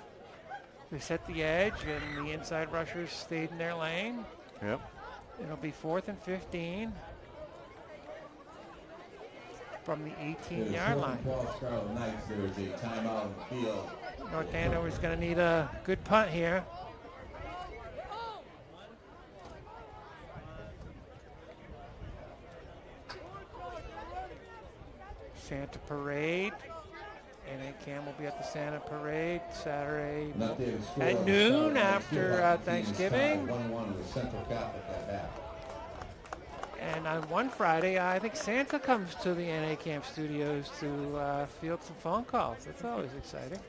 They set the edge and the inside rushers stayed in their lane. Yep. It'll be 4th and 15 from the 18-yard line. Scarlet Knights, there is a timeout on the field. North Andover's going to need a good punt here. Santa Parade. NACAM will be at the Santa Parade Saturday at noon after Thanksgiving. 1-1 with Central Catholic at half. And on one Friday, I think Santa comes to the NACAM studios to field some phone calls. That's always exciting.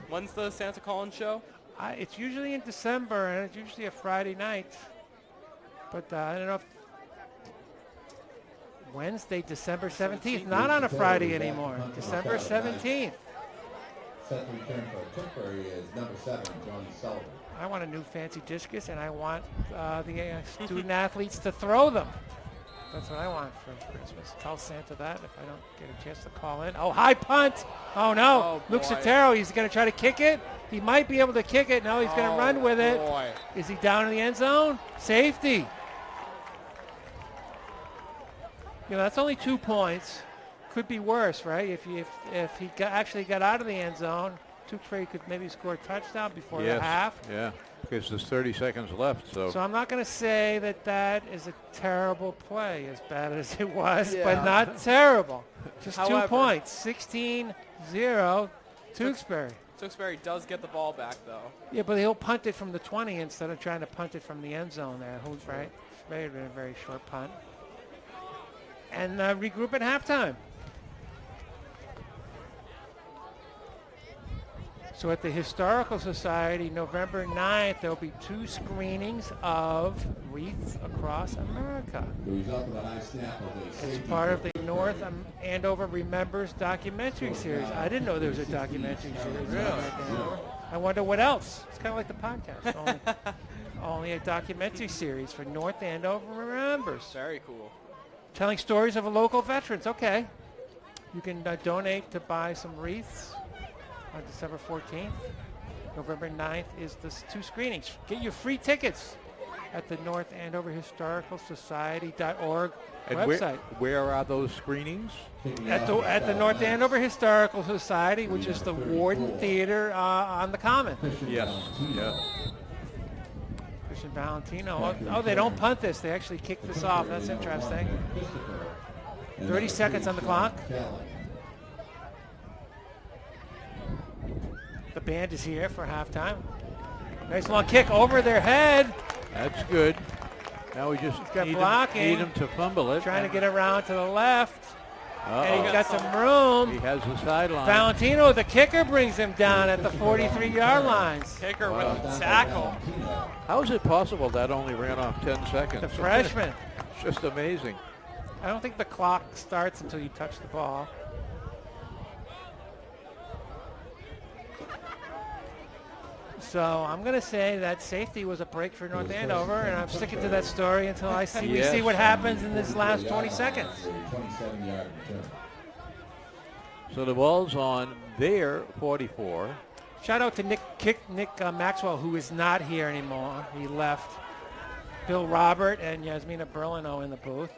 When's the Santa Collins show? It's usually in December, and it's usually a Friday night. But I don't know if Wednesday, December 17th. Not on a Friday anymore. December 17th. Set to return for Tewksbury is number 7, Johnny Sullivan. I want a new fancy discus, and I want the student athletes to throw them. That's what I want for Christmas. Tell Santa that if I don't get a chance to call in. Oh, high punt. Oh, no. Oh, Luke boy. Sotero, he's going to try to kick it. He might be able to kick it. No, he's going to run with it. Boy. Is he down in the end zone? Safety. You know, that's only 2 points. Could be worse, right? If he actually got out of the end zone, Tewksbury could maybe score a touchdown before the half. Yeah, because there's 30 seconds left. So I'm not going to say that is a terrible play, as bad as it was, but not terrible. Just However, 2 points, 16-0, Tewksbury. Tewksbury does get the ball back, though. Yeah, but he'll punt it from the 20 instead of trying to punt it from the end zone there. Who's right? Very, very, very short punt. And regroup at halftime. So at the Historical Society, November 9th, there will be 2 screenings of Wreaths Across America. The result of the high snap of a It's safety part of the for North Tewksbury. Andover Remembers documentary series. I didn't know there was a documentary series. Really? I wonder what else. It's kind of like the podcast. Only a documentary series for North Andover Remembers. Very cool. Telling stories of local veterans. Okay. You can donate to buy some wreaths on December 14th. November 9th is the 2 screenings. Get your free tickets at the North Andover Historical Society.org and website. Where are those screenings? At the North Andover Historical Society, which is the Warden Theater on the Common. Yes. Yeah. Christian Valentino. Oh, they don't punt this. They actually kick this off. That's interesting. 30 seconds on the clock. The band is here for halftime. Nice long kick over their head. That's good. Now we just got need blocking. him to fumble it. Trying to get around to the left. Uh-oh. And he's got some room. He has the sideline. Valentino, the kicker, brings him down at the 43-yard lines. Kicker with the tackle. How is it possible that only ran off 10 seconds? The freshman. It's just amazing. I don't think the clock starts until you touch the ball. So I'm going to say that safety was a break for North Andover, and I'm sticking to that story until we see what happens in this last 20 seconds. 27-yard return. So the ball's on their 44. Shout out to Nick Maxwell, who is not here anymore. He left. Bill Robert and Yasmina Berlino in the booth.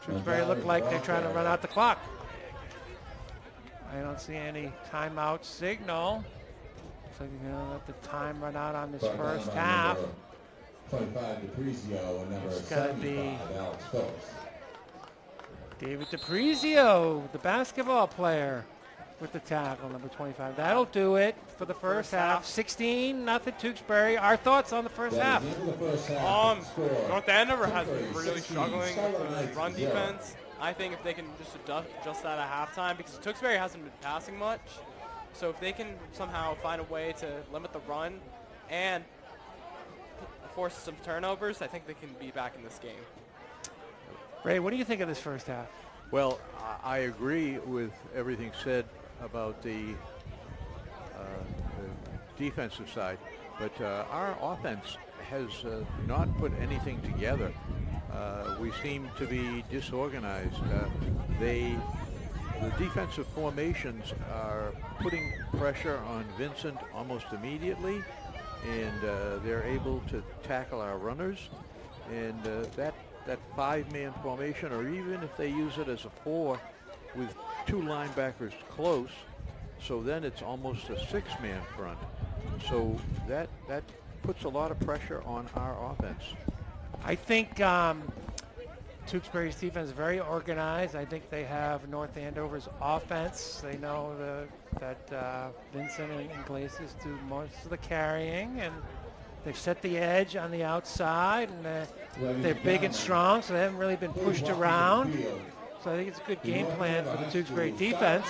Tewksbury look like they're trying to run out the clock. I don't see any timeout signal. Looks like you're going to let the time run out on this first half. 25 DePrizio and number It's gotta be 75, Alex Phillips. David DePrizio, the basketball player, with the tackle, number 25. That'll do it for the first half. 16-0 Tewksbury. Our thoughts on the first half? That is the end of the first half. North Andover has been really 16, struggling Scarlet with the Knights run 0. defense. I think if they can just adjust that at halftime, because Tewksbury hasn't been passing much. So if they can somehow find a way to limit the run and force some turnovers, I think they can be back in this game. Ray, what do you think of this first half? Well, I agree with everything said about the defensive side, but our offense has not put anything together. We seem to be disorganized. The defensive formations are putting pressure on Vincent almost immediately, and they're able to tackle our runners. And that five-man formation, or even if they use it as a four with two linebackers close, so then it's almost a six-man front. So that puts a lot of pressure on our offense. I think Tewksbury's defense is very organized. I think they have North Andover's offense. They know that Vincent and Iglesias do most of the carrying, and they've set the edge on the outside, and they're big and strong, so they haven't really been pushed around. So I think it's a good game plan for the Tewksbury defense.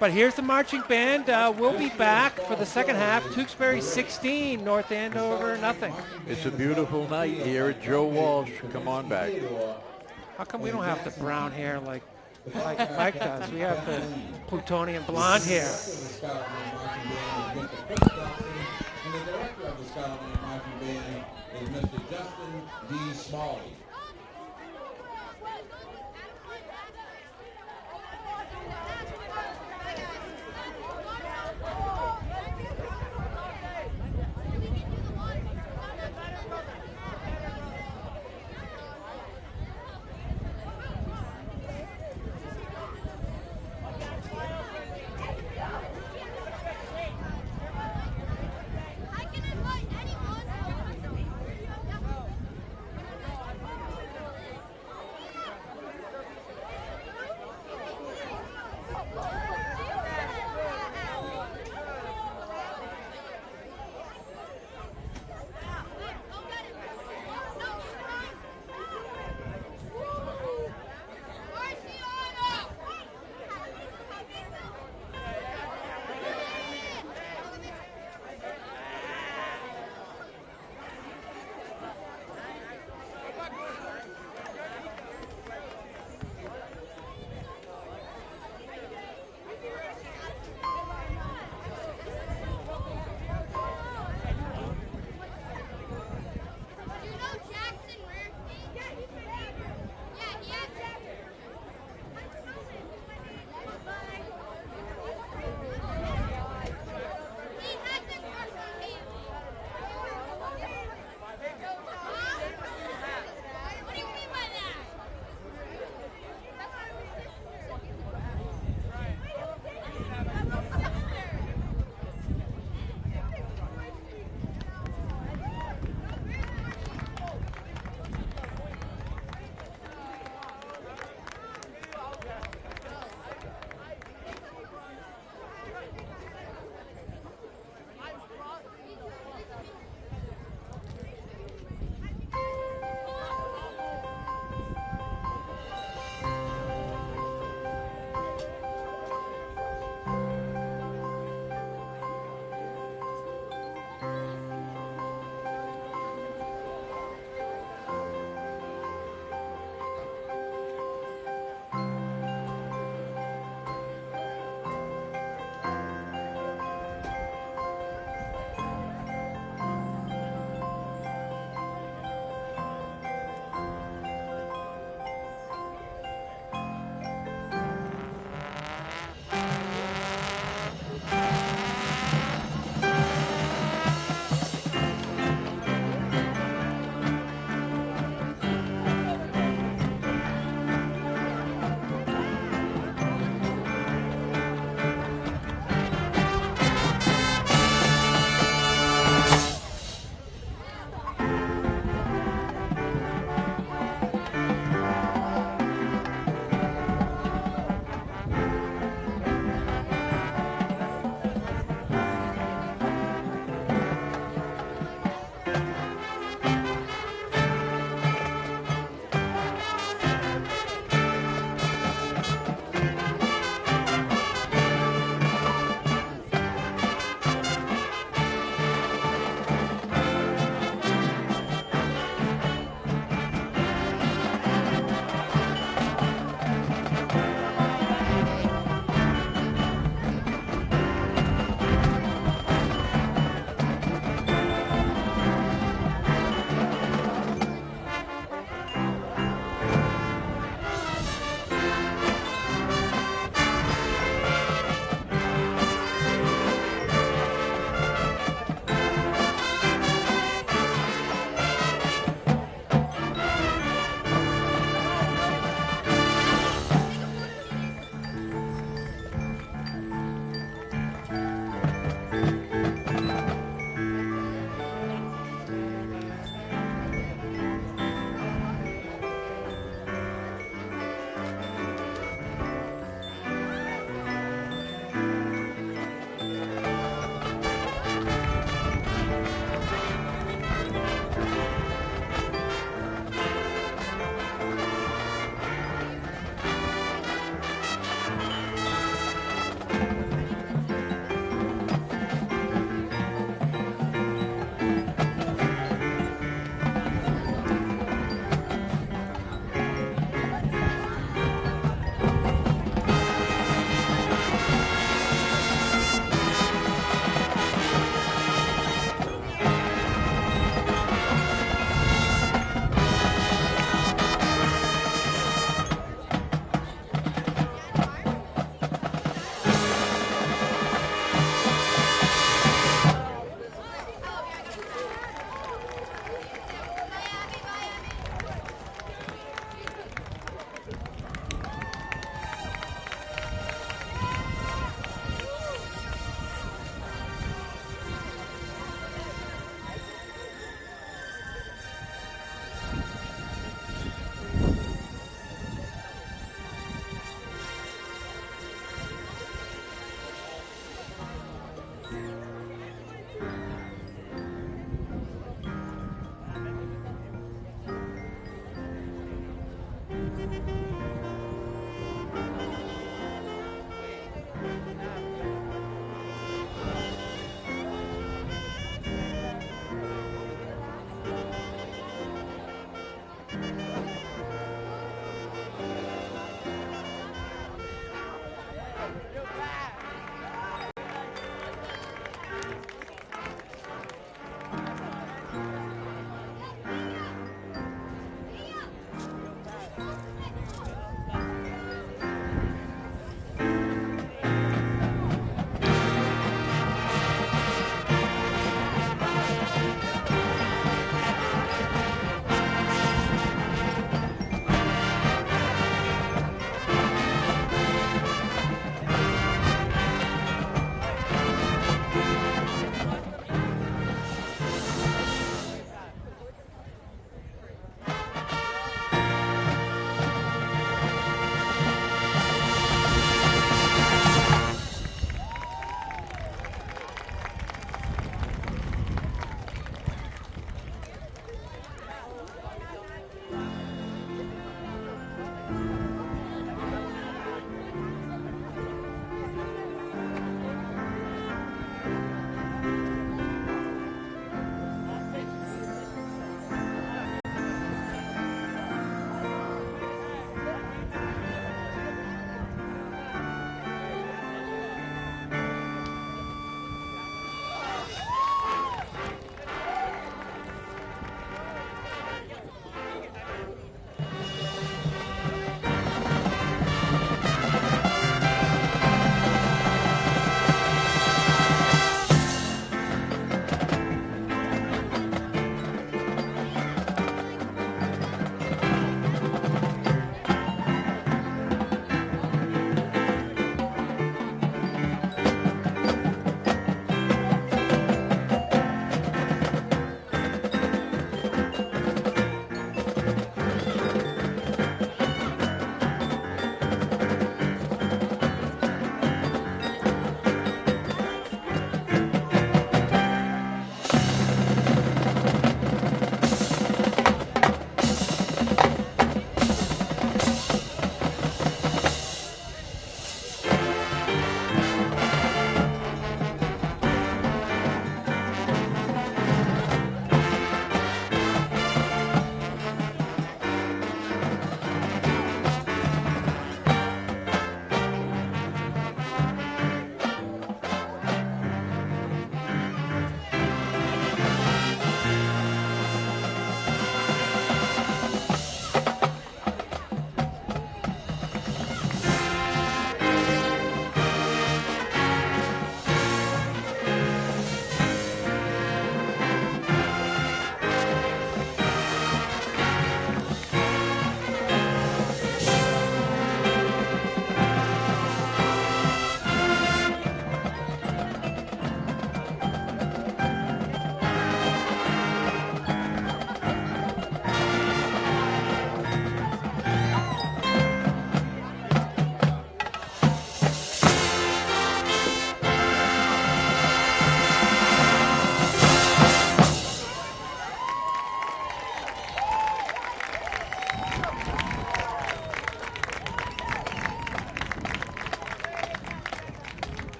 But here's the marching band. We'll be back for the second half. Tewksbury 16, North Andover nothing. It's a beautiful night here at Joe Walsh. Come on back. How come we don't have the brown hair like Mike does? We have the plutonium blonde hair. And the director of the Scarlet Knights Marching Band is Mr. Justin D. Smalley.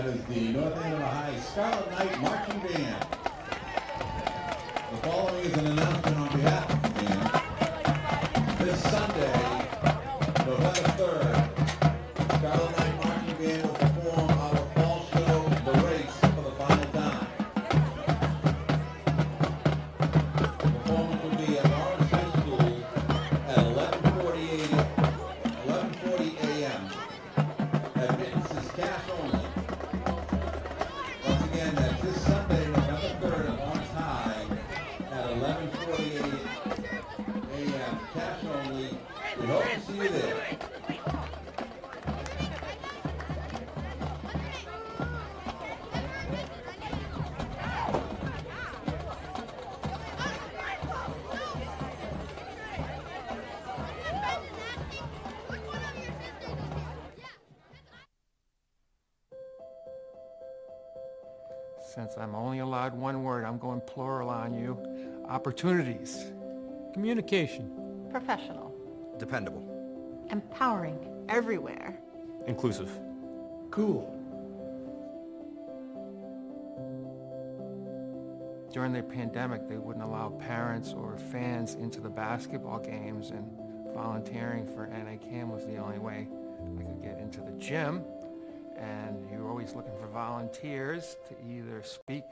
that is the North Andover High Scarlet Knight Marching Band. The following is an announcement on behalf of the band. This Sunday, November 3rd, Scarlet Knight Marching Band will perform our fall show, The Race, for the final time. The performance will be at Ahern High School at 11:40 a.m. Admittance is cash only. Once again, that's this Sunday, November 3rd, at Lawrence High at 11:40 a.m. Cash only. We hope to see you there. Since I'm only allowed one word, I'm going plural on you. Opportunities. Communication. Professional. Dependable. Empowering. Everywhere. Inclusive. Cool. During the pandemic, they wouldn't allow parents or fans into the basketball games, and volunteering for NACAM was the only way I could get into the gym. And you're always looking for volunteers to either speak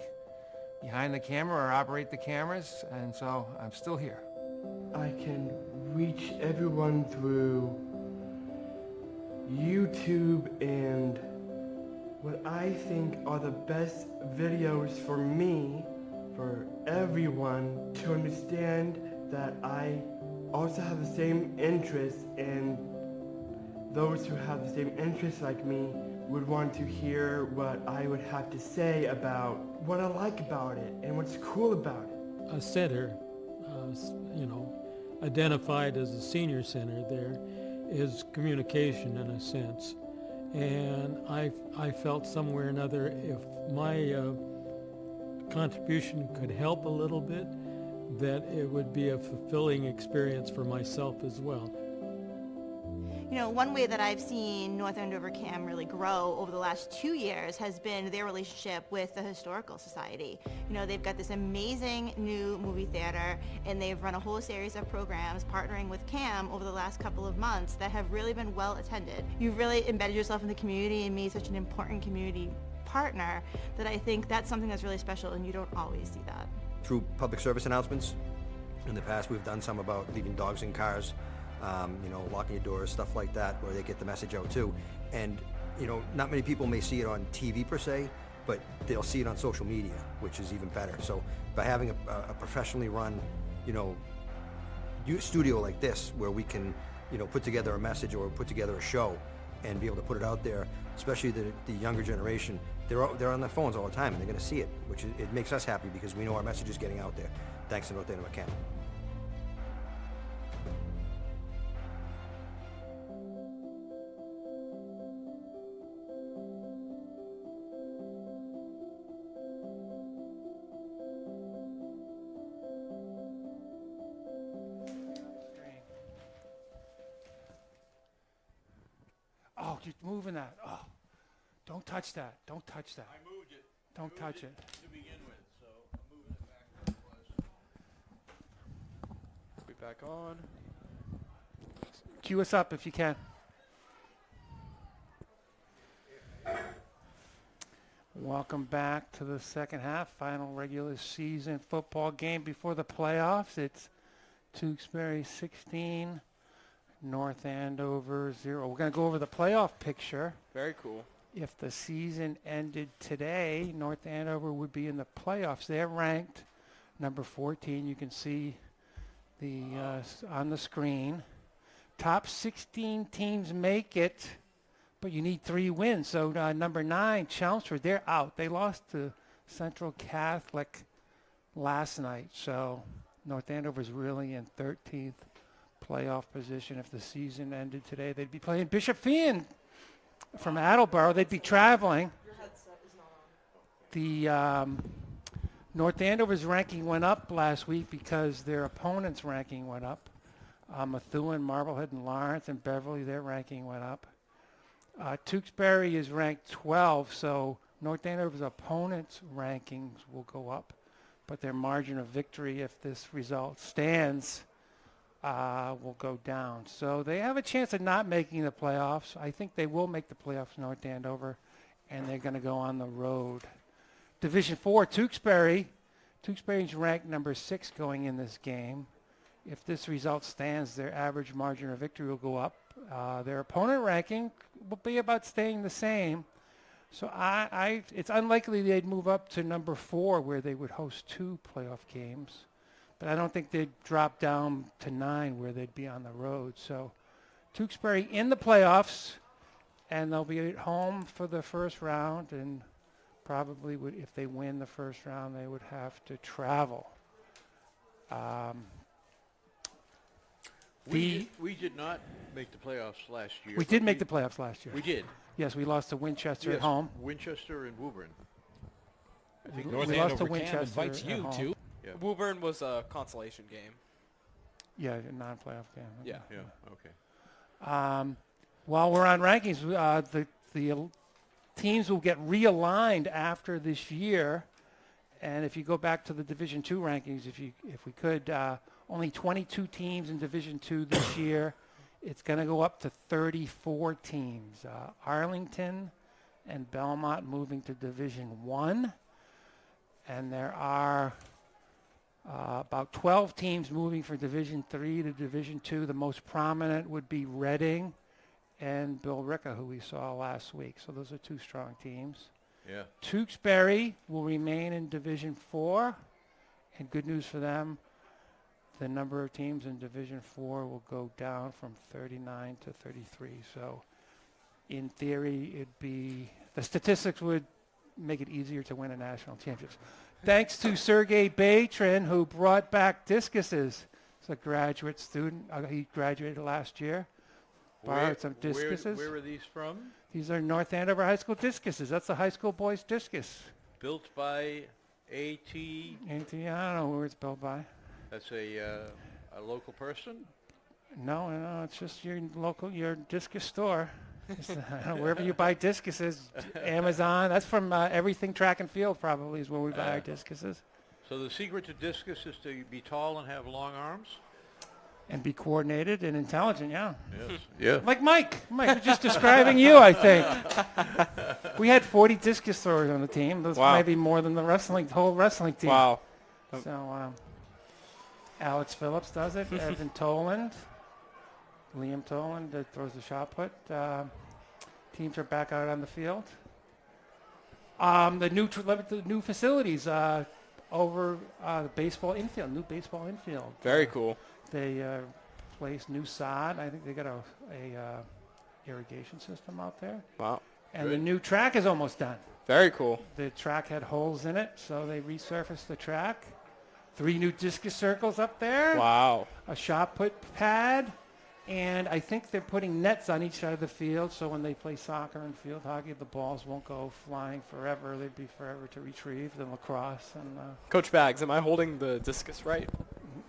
behind the camera or operate the cameras, and so I'm still here. I can reach everyone through YouTube and what I think are the best videos for me, for everyone to understand that I also have the same interests, and those who have the same interests like me would want to hear what I would have to say about what I like about it and what's cool about it. A center, identified as a senior center there, is communication in a sense. And I felt somewhere or another, if my contribution could help a little bit, that it would be a fulfilling experience for myself as well. You know, one way that I've seen North Andover CAM really grow over the last 2 years has been their relationship with the Historical Society. You know, they've got this amazing new movie theater, and they've run a whole series of programs partnering with CAM over the last couple of months that have really been well attended. You've really embedded yourself in the community and made such an important community partner that I think that's something that's really special, and you don't always see that. Through public service announcements, in the past we've done some about leaving dogs in cars, locking your doors, stuff like that, where they get the message out too. And, not many people may see it on TV per se, but they'll see it on social media, which is even better. So by having a professionally run, studio like this, where we can, put together a message or put together a show and be able to put it out there, especially the younger generation, they're on their phones all the time and they're going to see it, which it makes us happy because we know our message is getting out there. Thanks to North Andover CAM. Oh, you're moving that. Oh, don't touch that. Don't touch that. I moved it. Don't touch it. To begin with, so I'm moving it back where it was. We back on. Cue us up if you can. Welcome back to the second half, final regular season football game before the playoffs. It's Tewksbury 16, North Andover 0. We're going to go over the playoff picture. Very cool. If the season ended today, North Andover would be in the playoffs. They're ranked number 14. You can see the on the screen. Top 16 teams make it, but you need 3 wins. So number 9, Chelmsford, they're out. They lost to Central Catholic last night. So North Andover's really in 13th playoff position. If the season ended today, they'd be playing Bishop Fee from Attleboro. They'd be traveling. Your headset is not on. The North Andover's ranking went up last week because their opponent's ranking went up. Methuen, Marblehead, and Lawrence, and Beverly, their ranking went up. Tewksbury is ranked 12, so North Andover's opponents' rankings will go up, but their margin of victory, if this result stands, will go down. So they have a chance of not making the playoffs. I think they will make the playoffs, North Andover, and they're going to go on the road. Division 4, Tewksbury's ranked number 6 going in this game. If this result stands, their average margin of victory will go up. Their opponent ranking will be about staying the same. So it's unlikely they'd move up to number 4 where they would host 2 playoff games. But I don't think they'd drop down to 9 where they'd be on the road. So Tewksbury in the playoffs, and they'll be at home for the first round, and probably would, if they win the first round, they would have to travel. We did not make the playoffs last year. We did make the playoffs last year. We did. Yes, we lost to Winchester at home. Winchester and Woburn. I think North we lost to Andover Cam Winchester invites at you home. to. Yeah. Woburn was a consolation game. Yeah, a non-playoff game. Yeah. Yeah. Okay. While we're on rankings, the teams will get realigned after this year. And if you go back to the Division II rankings, if we could, only 22 teams in Division II this year. It's going to go up to 34 teams. Arlington and Belmont moving to Division I. And there are about 12 teams moving from Division III to Division II. The most prominent would be Reading and Billerica, who we saw last week. So those are 2 strong teams. Yeah. Tewksbury will remain in Division IV, and good news for them, the number of teams in Division IV will go down from 39 to 33. So in theory, the statistics would make it easier to win a national championship. Thanks to Sergey Batrin, who brought back discuses. He's a graduate student. He graduated last year. Borrowed some discuses. Where are these from? These are North Andover High School discuses. That's the high school boys' discus. Built by A.T. I don't know where it's built by. That's a local person? No, it's just your discus store. Wherever you buy discuses, Amazon. That's from Everything Track and Field probably is where we buy our discuses. So the secret to discus is to be tall and have long arms? And be coordinated and intelligent, yeah. Yes. Yeah. Like Mike. Mike was just describing you, I think. We had 40 discus throwers on the team. Those might be more than the whole wrestling team. Wow. So Alex Phillips does it. Evan Toland. Liam Toland throws the shot put. Teams are back out on the field. The new facilities over the baseball infield, new baseball infield. Very cool. They placed new sod. I think they got a irrigation system out there. Wow. And the new track is almost done. Very cool. The track had holes in it, so they resurfaced the track. 3 new discus circles up there. Wow. A shot put pad. And I think they're putting nets on each side of the field, so when they play soccer and field hockey, the balls won't go flying forever. They'd be forever to retrieve. Than lacrosse. And Coach Baggs, am I holding the discus right?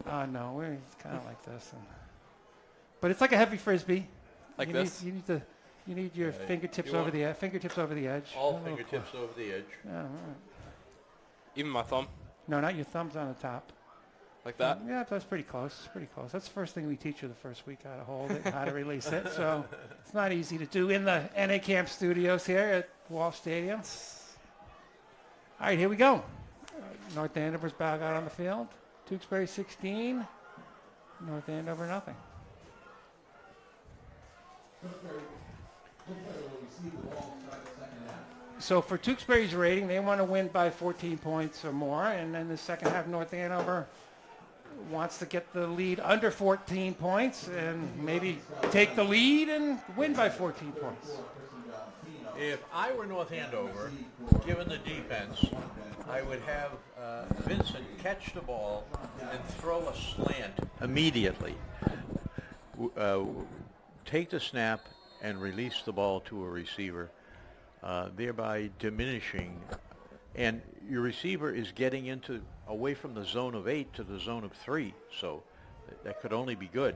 No, it's kind of like this. But it's like a heavy frisbee. Like this? You need your fingertips over the edge. All fingertips over the edge. Yeah, all right. Even my thumb? No, not your thumbs on the top. Like that? Yeah, that's pretty close. That's the first thing we teach you the first week, how to hold it, how to release it. So it's not easy to do in the NA Camp studios here at Walsh Stadium. All right, here we go. North Andover's back out on the field. Tewksbury 16, North Andover nothing. So for Tewksbury's rating, they want to win by 14 points or more, and then the second half, North Andover wants to get the lead under 14 points and maybe take the lead and win by 14 points. If I were North Andover, given the defense, I would have Vincent catch the ball and throw a slant immediately. Take the snap and release the ball to a receiver, thereby diminishing. And your receiver is getting away from the zone of 8 to the zone of 3, so that could only be good.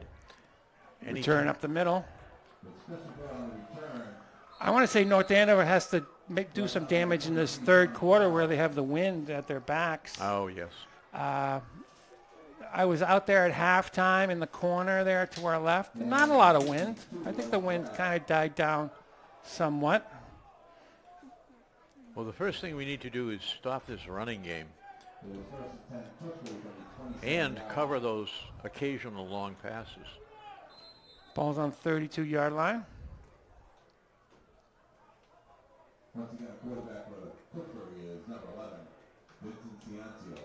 Return up the middle. I want to say North Andover has to do some damage in this third quarter where they have the wind at their backs. Oh, yes. I was out there at halftime in the corner there to our left. Not a lot of wind. I think the wind kind of died down somewhat. Well, the first thing we need to do is stop this running game and cover those occasional long passes. Ball's on 32-yard line. Once again, a quarterback for Tewksbury is number 11, Vincent Ciancio.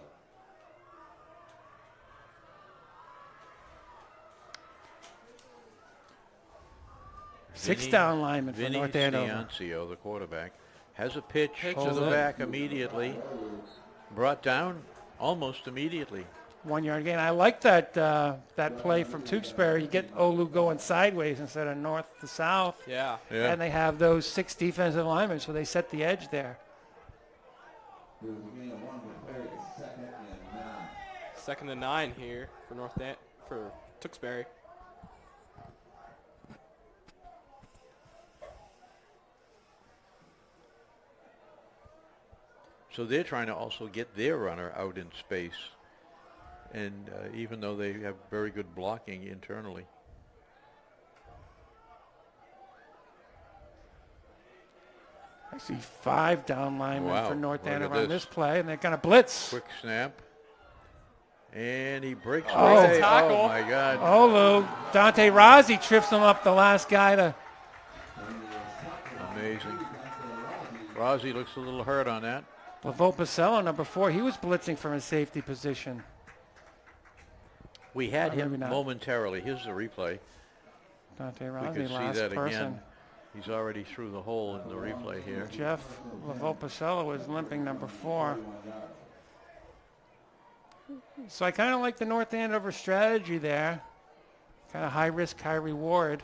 Six-down lineman for North Andover. Ciancio, the quarterback, has a pitch to Holds the it. back immediately. Brought down almost immediately. 1 yard gain. I like that that play from Tewksbury. You get Olu going sideways instead of north to south. Yeah. Yeah. And they have those 6 defensive linemen, so they set the edge there. There was a gain of 1 with Perry, 2nd and 9. 2nd and 9 here for Tewksbury. So they're trying to also get their runner out in space. And even though they have very good blocking internally. I see 5 down linemen Wow, for North look at Andover on this. this play, and they're going to blitz. Quick snap. And he breaks Oh. away. Tackle. Oh, my God. Olu, Dante Rossi trips him up, the last guy to. Amazing. Rossi looks a little hurt on that. Lavo Pacello, number 4, he was blitzing from his safety position. We had him Maybe not. momentarily. Here's the replay. Dante We Rossi, can see last that person. again. He's already through the hole in the replay here. Jeff Lavo Pacello is limping, number 4. So I kind of like the North Andover strategy there. Kind of high risk, high reward.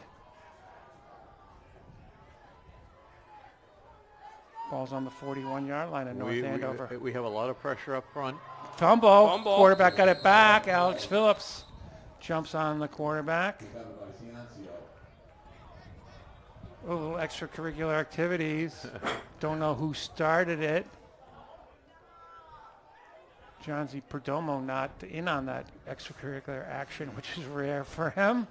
Ball's on the 41-yard line at North Andover. We have a lot of pressure up front. Fumble. Fumble. Quarterback got it back. Alex Phillips jumps on the quarterback. Covered by Ciancio. A little extracurricular activities. Don't know who started it. John Z. Perdomo not in on that extracurricular action, which is rare for him.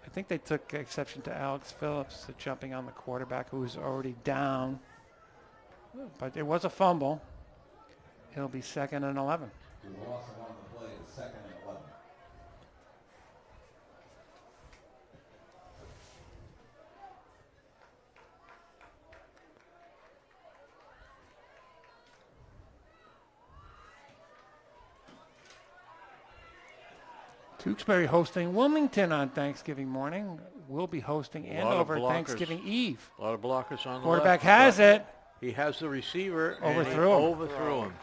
I think they took exception to Alex Phillips jumping on the quarterback who was already down. But it was a fumble. It'll be 2nd and 11. The loss on the play is 2nd and 11. Tewksbury hosting Wilmington on Thanksgiving morning. We'll be hosting A lot of Andover blockers. Thanksgiving Eve. A lot of blockers on the Quarterback left. has it. He has the receiver. Overthrew and he him. overthrew him.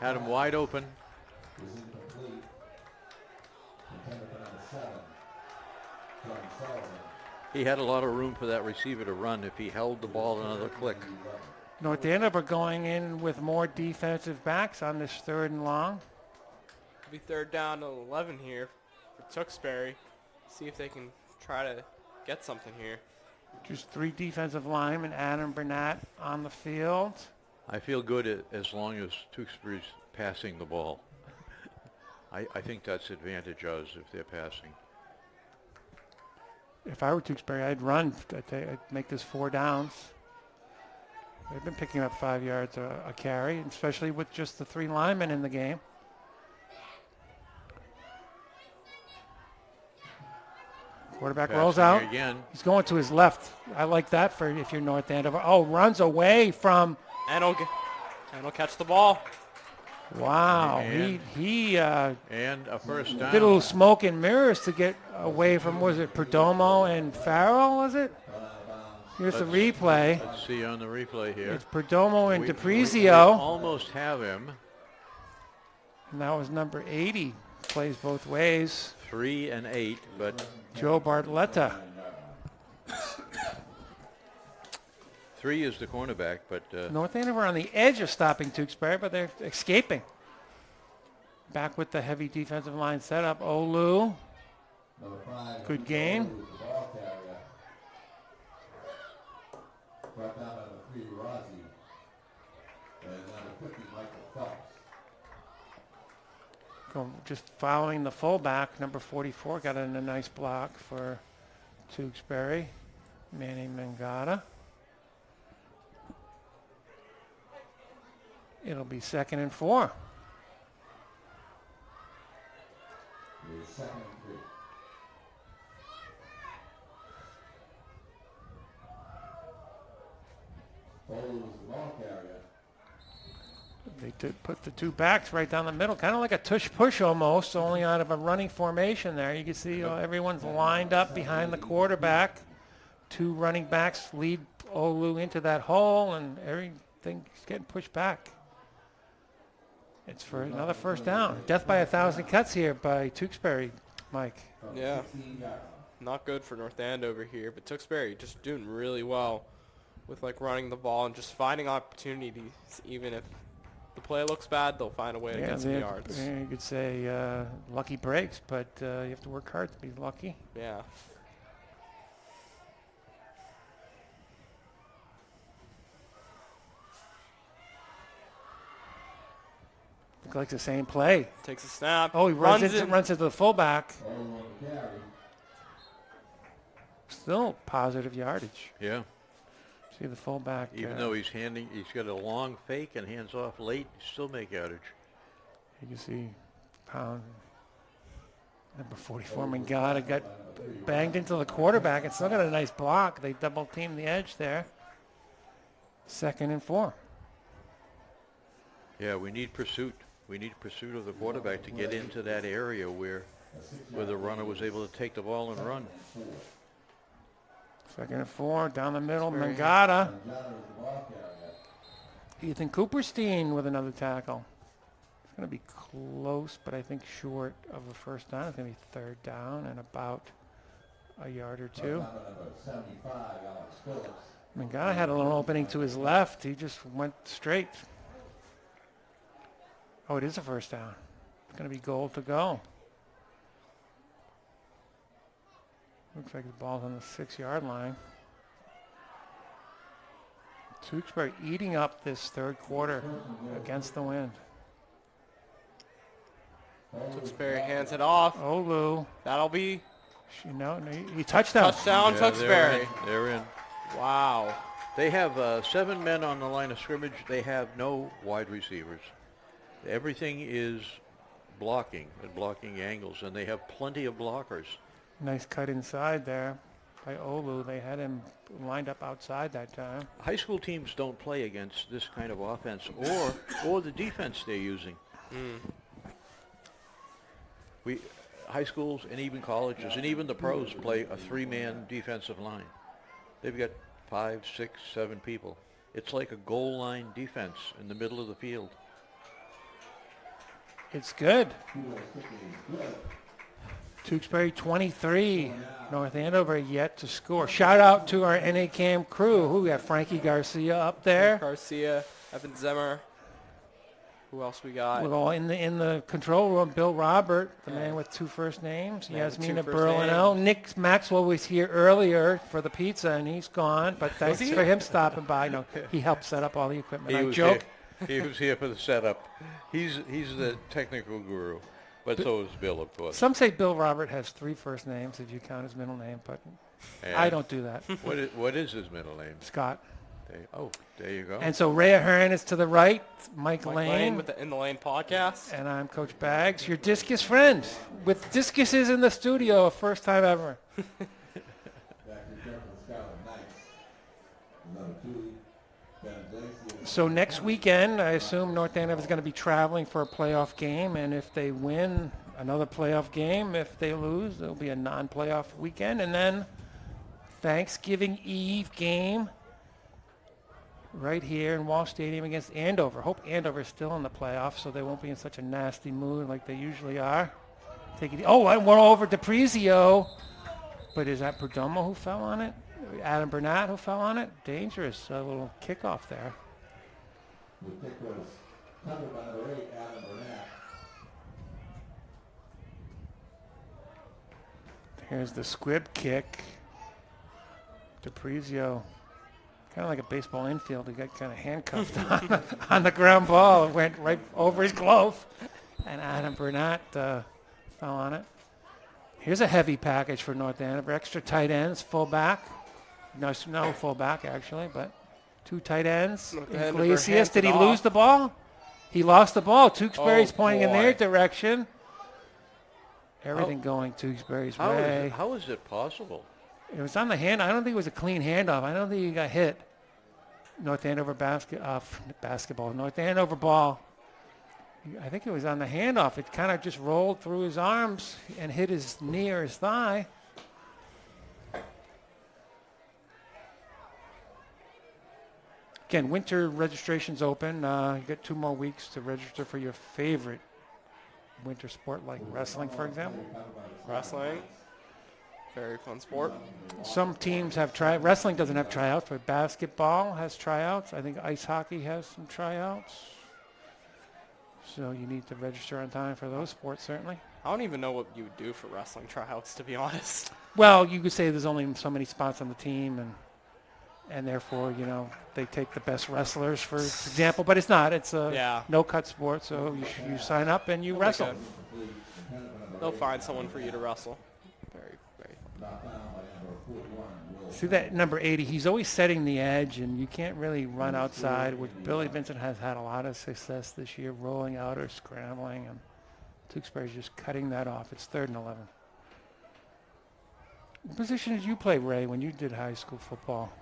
Had him wide open. Was incomplete. Intended for number 7, John Sullivan. He had a lot of room for that receiver to run if he held the ball another click. North Andover going in with more defensive backs on this 3rd and long. It'll be 3rd down to 11 here for Tewksbury. See if they can try to get something here. Just 3 defensive linemen, Adam Burnett on the field. I feel good as long as Tewksbury's passing the ball. I think that's advantage us if they're passing. If I were Tewksbury, I'd run. I'd make this 4 downs. They've been picking up 5 yards a carry, especially with just the 3 linemen in the game. Quarterback rolls out. Passing again. He's going to his left. I like that for if you're North Andover. Oh, runs away from. And he'll catch the ball. Wow. And- He And a first down. did a little smoke and mirrors to get away from, was it Perdomo and Farrell, was it? Here's the replay. Let's see on the replay here. It's Perdomo and We DePrizio. almost have him. And that was number 80. Plays both ways. 3 and 8, but Joe Bartletta. 3 is the cornerback, but North Andover on the edge of stopping Tewksbury, but they're escaping. Back with the heavy defensive line setup. Olu. Number 5. Good gain. The ball carrier. brought down number 3, Rossi, and number 50, Michael Phelps. Just following the fullback, number 44 got in a nice block for Tewksbury. Manny Mangata. It'll be 2nd and 4. Here's 2nd and 3. Bowler was the ball carrier. They did put the two backs right down the middle, kind of like a tush push almost, only out of a running formation there. You can see everyone's lined up behind the quarterback. Two running backs lead Olu into that hole, and everything's getting pushed back. It's for another first down. Death by 1,000 cuts here by Tewksbury, Mike. Yeah. Not good for North Andover here, but Tewksbury just doing really well with like running the ball and just finding opportunities. Even if the play looks bad, they'll find a way to get some yards. You could say lucky breaks, but you have to work hard to be lucky. Yeah. Looks like the same play. Takes a snap. Oh, he runs into the fullback. Still positive yardage. Yeah. See the fullback. Even though he's got a long fake and hands off late, still make yardage. You can see Pound, number 44, Mangata got banged into the quarterback and still got a nice block. They double teamed the edge there. 2nd and 4. Yeah, we need pursuit. We need pursuit of the quarterback to get into that area where the runner was able to take the ball and run. 2nd and 4, down the middle, Mangata. Ethan Cooperstein with another tackle. It's going to be close, but I think short of a first down. It's going to be 3rd down and about a yard or two. Mangata had a little opening to his left. He just went straight. Oh, it is a first down. It's going to be goal to go. Looks like the ball's on the 6-yard line. Tewksbury eating up this 3rd quarter against the wind. Tewksbury hands it off. Olu. That'll be he touchdown. Touchdown, Tewksbury. They're in. Wow. They have 7 men on the line of scrimmage. They have no wide receivers. Everything is blocking angles, and they have plenty of blockers. Nice cut inside there by Olu. They had him lined up outside that time. High school teams don't play against this kind of offense or the defense they're using. High schools and even colleges and even the pros play a 3-man defensive line. They've got 5, 6, 7 people. It's like a goal line defense in the middle of the field. It's good. Tewksbury 23. North Andover yet to score. Shout out to our NACAM crew. Who we got? Frankie Garcia up there. Garcia, Evan Zimmer. Who else we got? We're all in the control room. Bill Robert, the man with 2 first names. Yasmina Berlino. Nick Maxwell was here earlier for the pizza, and he's gone. But thanks for him stopping by. No, he helped set up all the equipment. I joke. He was here for the setup. He's the technical guru. But so is Bill, of course. Some say Bill Robert has 3 first names if you count his middle name, but I don't do that. What is his middle name? Scott. There you go. And so Ray Ahern is to the right, Mike Lane with the In the Lane podcast. And I'm Coach Baggs, your discus friend, with discuses in the studio, first time ever. So next weekend, I assume North Andover is going to be traveling for a playoff game, and if they win, another playoff game. If they lose, it'll be a non-playoff weekend, and then Thanksgiving Eve game right here in Walsh Stadium against Andover. Hope Andover is still in the playoffs, so they won't be in such a nasty mood like they usually are. Take it. Oh, I went over DePrizio, but is that Perdomo who fell on it? Adam Burnett who fell on it? Dangerous, a little kickoff there. The kick was covered by number 8, Adam Burnett. Here's the squib kick. DePrizio Kind of like a baseball infield. He got kind of handcuffed on the ground ball. It went right over his glove. And Adam Burnett fell on it. Here's a heavy package for North Andover. Extra tight ends, fullback. No fullback, actually, but 2 tight ends. North Andover Iglesias, hands did it he off. lose the ball? He lost the ball. Tewksbury's Oh, pointing in their boy. direction. Everything going Tewksbury's way. How is it possible? It was on the hand. I don't think it was a clean handoff. I don't think he got hit. North Andover basketball. North Andover ball. I think it was on the handoff. It kind of just rolled through his arms and hit his knee or his thigh. Again, winter registration's open. You got 2 more weeks to register for your favorite winter sport, like wrestling, for example. Wrestling. Very fun sport. Some teams have wrestling doesn't have tryouts, but basketball has tryouts. I think ice hockey has some tryouts. So you need to register on time for those sports, certainly. I don't even know what you would do for wrestling tryouts, to be honest. Well, you could say there's only so many spots on the team, and therefore, they take the best wrestlers, for example. But it's not. It's a no-cut sport, so you sign up and you wrestle. Good. They'll find someone for you to wrestle. Very, very fun. See that number 80, he's always setting the edge, and you can't really run outside, which Billy Vincent has had a lot of success this year, rolling out or scrambling, and Tewksbury's just cutting that off. It's 3rd and 11. What position did you play, Ray, when you did high school football?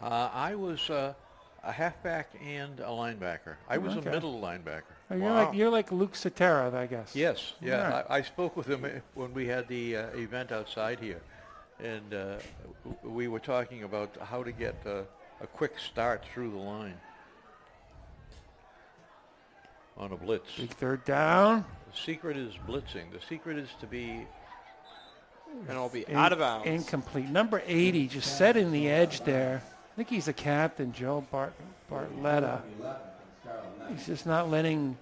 I was a halfback and a linebacker. I was a middle linebacker. Oh, you're like Luke Cetera, I guess. Yes, yeah. Right. I spoke with him when we had the event outside here, and we were talking about how to get a quick start through the line on a blitz. Big 3rd down. The secret is blitzing. The secret is to be... And it'll be out of bounds. Incomplete. Number 80 just setting the edge there. I think he's a captain, Joe Bartletta. He's just not letting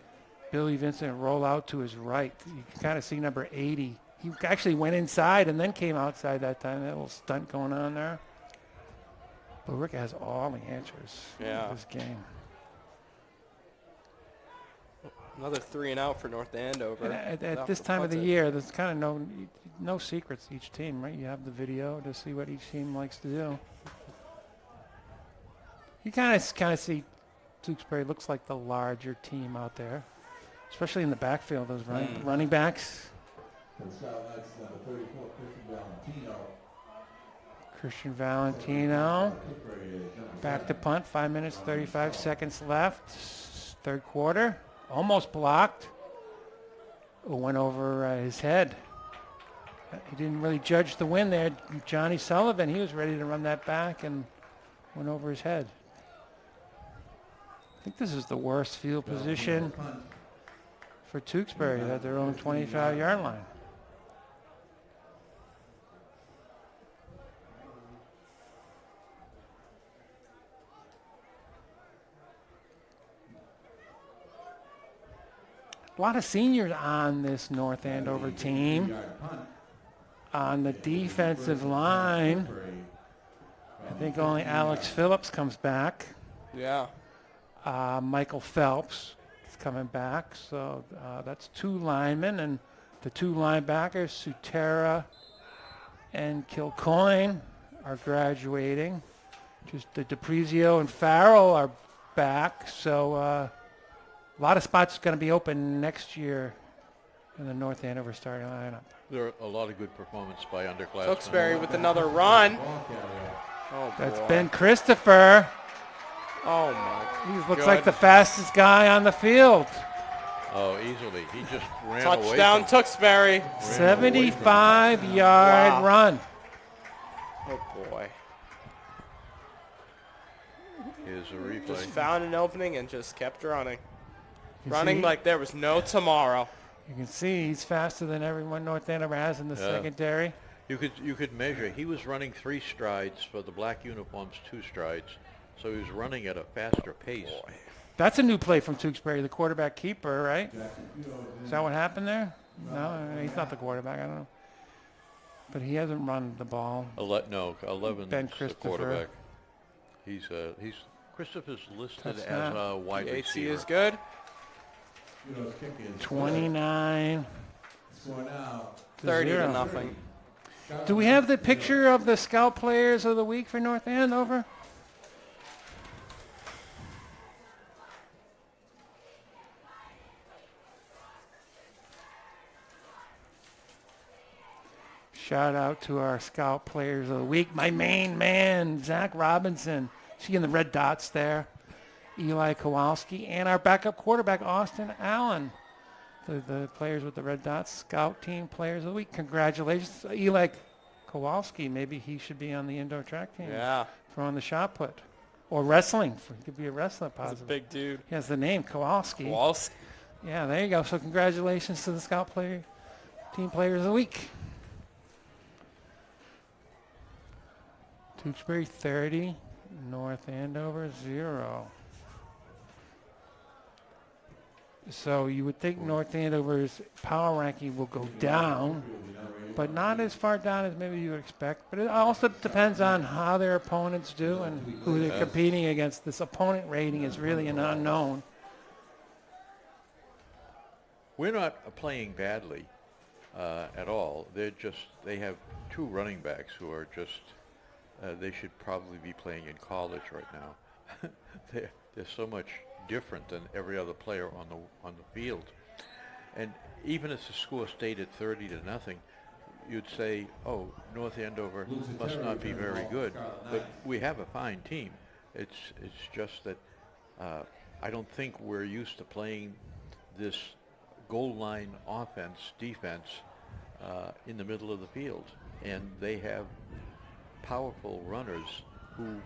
Billy Vincent roll out to his right. You can kind of see number 80. He actually went inside and then came outside that time. That little stunt going on there. But Rick has all the answers in this game. Another 3 and out for North Andover. And at this time of the year, there's kind of no secrets each team, right? You have the video to see what each team likes to do. You kind of see Tewksbury looks like the larger team out there, especially in the backfield, those running backs. Christian Valentino. Back to punt, 5 minutes, 35 seconds left. 3rd quarter. Almost blocked. Went over his head. He didn't really judge the win there. Johnny Sullivan, he was ready to run that back and went over his head. I think this is the worst field position for Tewksbury at their own 25-yard line. A lot of seniors on this North Andover team. On the defensive line, I think only Alex Phillips comes back. Yeah. Michael Phelps is coming back. So that's 2 linemen. And the 2 linebackers, Sutera and Kilcoyne, are graduating. Just the DiPrizio and Farrell are back. So a lot of spots going to be open next year in the North Andover starting lineup. There are a lot of good performance by underclassmen. Tewksbury with another run. Oh, That's boy. Ben Christopher. Oh, my. He looks like the fastest guy on the field. Oh, easily. He just ran away. Touchdown, Tewksbury. 75-yard run. Oh, boy. Here's a replay. Just found an opening and just kept running. You Running see? like there was no tomorrow. You can see he's faster than everyone North Andover has in the secondary. You could measure. He was running 3 strides for the black uniforms, 2 strides. So he was running at a faster pace. That's a new play from Tewksbury, the quarterback keeper, right? Is that what happened there? No, he's not the quarterback. I don't know. But he hasn't run the ball. 11 Ben is the Christopher. quarterback. He's Christopher's listed That's as not- a wide PAT receiver. is good. Kudos kick is 29 score now. to 30 to 0. nothing. Do we have the picture of the scout players of the week for North Andover? Shout out to our scout players of the week. My main man, Zach Robinson. See in the red dots there. Eli Kowalski. And our backup quarterback, Austin Allen. The players with the red dots, scout team players of the week. Congratulations. Eli Kowalski, maybe he should be on the indoor track team. Yeah. Throwing the shot put. Or wrestling. He could be a wrestler He's a possibly. big dude. He has the name, Kowalski. Walls. Yeah, there you go. So congratulations to the scout player, team players of the week. Tewksbury 30, North Andover 0. So you would think North Andover's power ranking will go down, but not as far down as maybe you would expect. But it also depends on how their opponents do and who they're competing against. This opponent rating is really an unknown. We're not playing badly at all. They have two running backs who are just, they should probably be playing in college right now. They're so much different than every other player on the field. And even if the score stayed at 30 to nothing, you'd say, oh, North Andover must not be very good. But we have a fine team. It's just that I don't think we're used to playing this goal line offense, defense in the middle of the field. And they have powerful runners who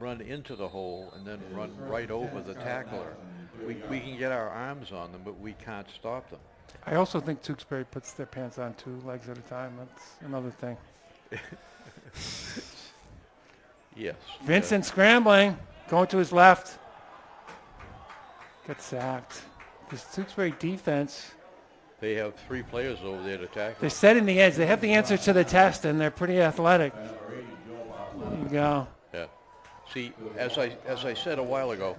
run into the hole and then run right over the tackler. We can get our arms on them, but we can't stop them. I also think Tewksbury puts their pants on 2 legs at a time. That's another thing. Yes. Vincent scrambling, going to his left. Gets sacked. This Tewksbury defense, They have 3 players over there to tackle. they're setting the edge. They have the answer to the test, and they're pretty athletic. There you go. Yeah. See, as I said a while ago,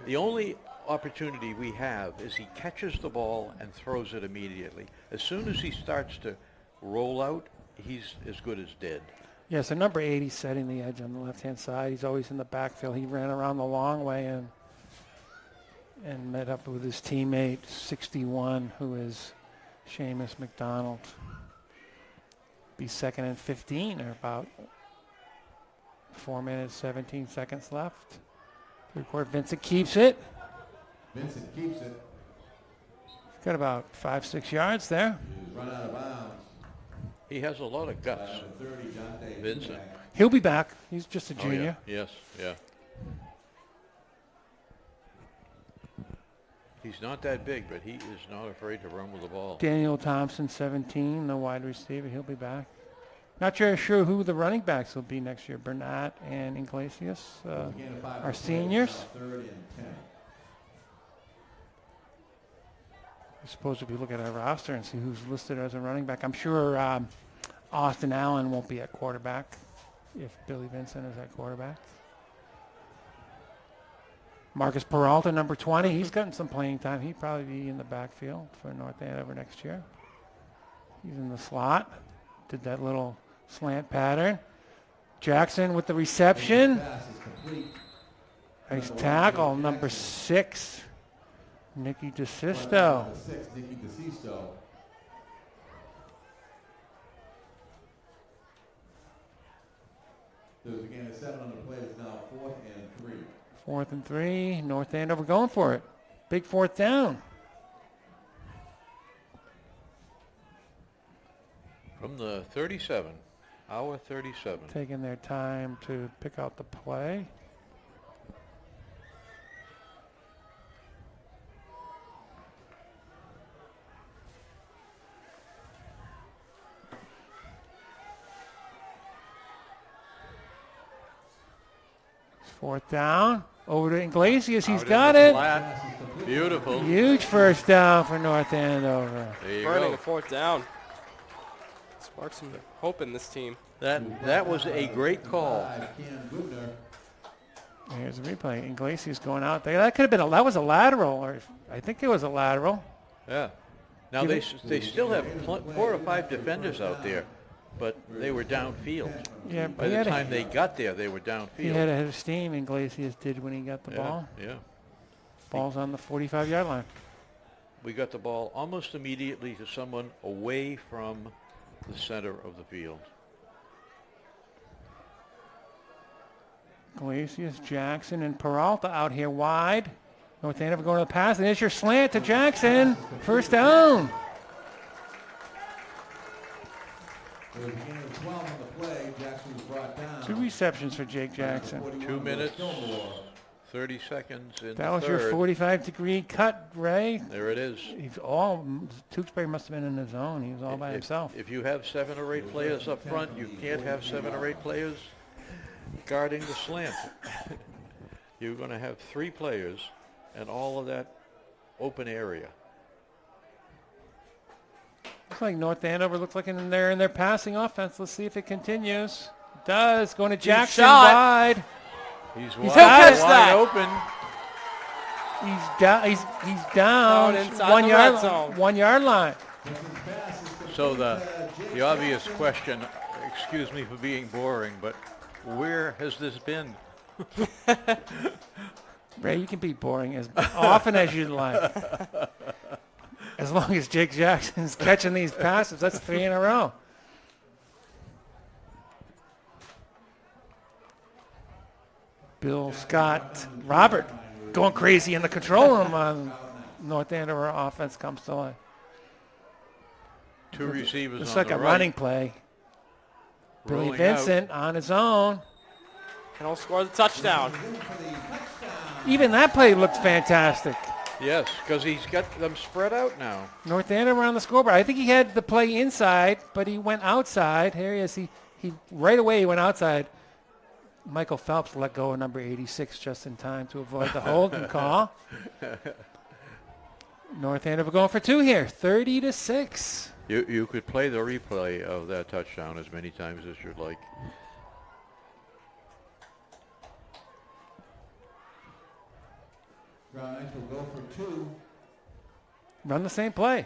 the only opportunity we have is he catches the ball and throws it immediately. As soon as he starts to roll out, he's as good as dead. Yeah, so number 8, he's setting the edge on the left-hand side. He's always in the backfield. He ran around the long way and met up with his teammate, 61, who is Seamus McDonald. Be 2nd and 15, or about 4 minutes, 17 seconds left. Third-quarter, Vincent keeps it. Vincent keeps it. He's got about 5-6 yards there. He's run out of bounds. He has a lot of guts, Number 30, Dante Vincent. Hudak. He'll be back. He's just a Oh, junior. yeah. Yes, yeah. He's not that big, but he is not afraid to run with the ball. Daniel Thompson, 17, the wide receiver. He'll be back. Not sure who the running backs will be next year. Bernat and Iglesias Again, a 5 are play, seniors. now 3rd and 10. I suppose if you look at our roster and see who's listed as a running back, I'm sure Austin Allen won't be at quarterback if Billy Vincent is at quarterback. Marcus Peralta, number 20, he's gotten some playing time. He'd probably be in the backfield for North Andover next year. He's in the slot. Did that little slant pattern. Jackson with the reception. Pass is complete. Nice tackle, number 6, Nicky DeSisto. Number 6, Nicky DeSisto. There's again a 7 on the play. It's now 4th and 3. 4th and 3, North Andover going for it. Big 4th down. From the 37, hour 37. Taking their time to pick out the play. Fourth down. Over to Iglesias. He's Out got in the it. flat. Beautiful. Huge first down for North Andover. There you Burning go. a 4th down. Spark some hope in this team. That was a great call. 5, Cam Goodner. Here's the replay. Iglesias going out there. That could have been that was a lateral, or I think it was a lateral. Yeah. Now they still have 4 or 5 defenders out there, but they were downfield. Yeah. By the time they got there, they were downfield. He had a head of steam. Iglesias did when he got the ball. Yeah. Ball's on the 45-yard line. We got the ball almost immediately to someone away from the center of the field. Iglesias, Jackson, and Peralta out here wide. North Andover going to the pass, and there's your slant to Jackson. First down. There was a gain of 12 on the play. Jackson was brought down. 2 receptions for Jake Jackson. 2 minutes, 30 seconds in That was the your third. 45-degree cut, Ray. There it is. Tewksbury must have been in the zone. He was all by himself. If you have 7 or 8 players up front, you can't have 7 or 8 players guarding the slant. You're going to have 3 players and all of that open area. Looks like North Andover looks like they're in their passing offense. Let's see if it continues. It does. Going to Jackson shot. wide. He's He'll wide, catch wide that. open. He's down. He's down. Inside 1 the yard, red zone. 1 yard line. So the obvious question, excuse me for being boring, but where has this been? Ray, you can be boring as often as you'd like. As long as Jake Jackson's catching these passes, that's 3 in a row. Bill Scott, Robert going crazy in the control room on North Andover offense comes to life. 2 receivers It's on like the a right. running play. Billy Rolling Vincent on his own. And he'll score the touchdown. Even that play looked fantastic. Yes, because he's got them spread out now. North Andover on the scoreboard. I think he had the play inside, but he went outside. Here he is. He right away he went outside. Michael Phelps let go of number 86 just in time to avoid the holding call. North Andover going for 2 here, 30-6. You could play the replay of that touchdown as many times as you'd like. Brown Knights will go for 2. Run the same play.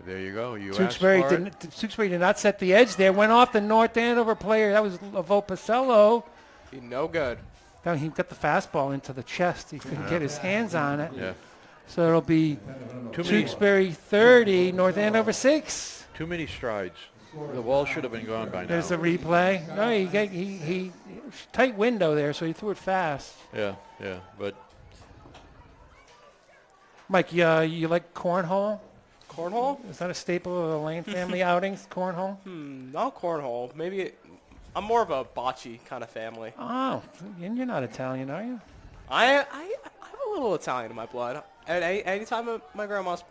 There you go. You Tewksbury asked for it. Tewksbury did not set the edge there. Went off the North Andover player. That was Lavo Pacello. Be no good. Now he got the fastball into the chest. He couldn't get his hands on it. Yeah. So it'll be Too many, Tewksbury 30, North Andover 6. too many strides. The ball should have been gone by now. There's the replay. No, he tight window there, so he threw it fast. Yeah, but Mike, you like cornhole? Cornhole? Is that a staple of the Lane family outings, cornhole? No cornhole. Maybe I'm more of a bocce kind of family. Oh, and you're not Italian, are you? I have a little Italian in my blood. At any time at my grandma's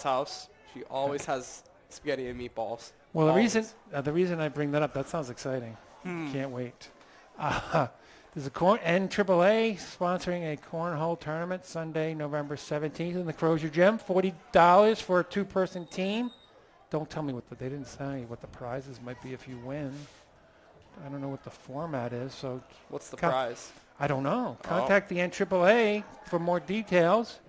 house, she always has spaghetti and meatballs. Well, the Always. reason I bring that up, that sounds exciting. Can't wait. There's a NAAA sponsoring a cornhole tournament Sunday, November 17th in the Crozier Gym. $40 for a 2-person team. Don't tell me they didn't say what the prizes might be if you win. I don't know what the format is, so What's the prize? I don't know. Contact the NAAA for more details.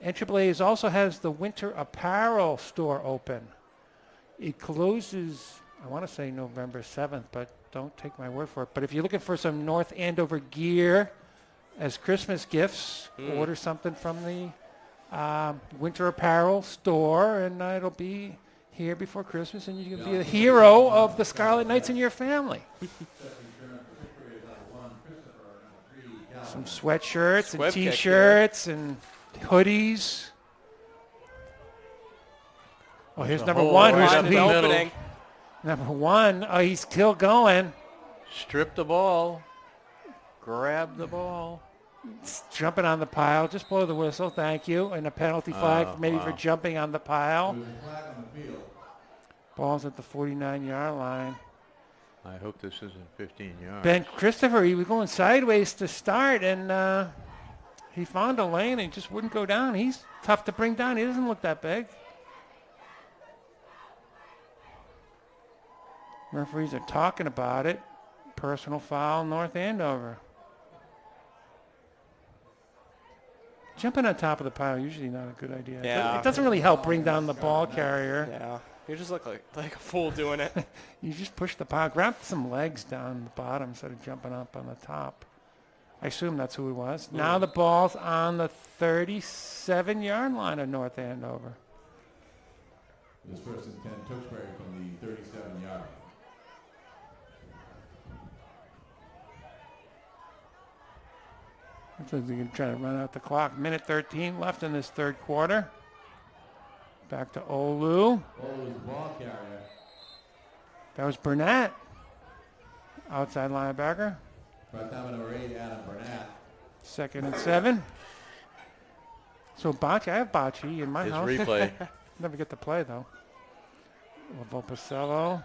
NAAA also has the winter apparel store open. It closes, I want to say November 7th, but don't take my word for it. But if you're looking for some North Andover gear as Christmas gifts, order something from the winter apparel store, and it'll be here before Christmas, and you can be the hero of the Scarlet Knights in your family. Some sweatshirts and Squib kick T-shirts and hoodies. Oh, here's number hole 1. right Who's up Find the the leading. middle. opening. Number 1. Oh, he's still going. strip the ball. Grab the ball. Jumping on the pile. Just blow the whistle. Thank you. And a penalty flag maybe for wow. jumping on the pile. There was a flag on the field. Ball's at the 49-yard line. I hope this isn't 15 yards. Ben Christopher, he was going sideways to start, and he found a lane and just wouldn't go down. He's tough to bring down. He doesn't look that big. Referees are talking about it. Personal foul, North Andover. Jumping on top of the pile usually not a good idea. Yeah. It doesn't really help bring down the ball carrier. Yeah. You just look like a fool doing it. You just push the pile, grab some legs down the bottom instead of jumping up on the top. I assume that's who it was. Now the ball's on the 37-yard line of North Andover. This person, Ken Tewksbury from the 37-yard. Looks like they're going to try to run out the clock. Minute 13 left in this third quarter. Back to Olu. Olu's the ball carrier. That was Burnett. Outside linebacker. Right down number 8, Adam Burnett. 2nd and 7. So Bocce, I have Bocce in my His house. replay. Never get to play though. Lavopacello.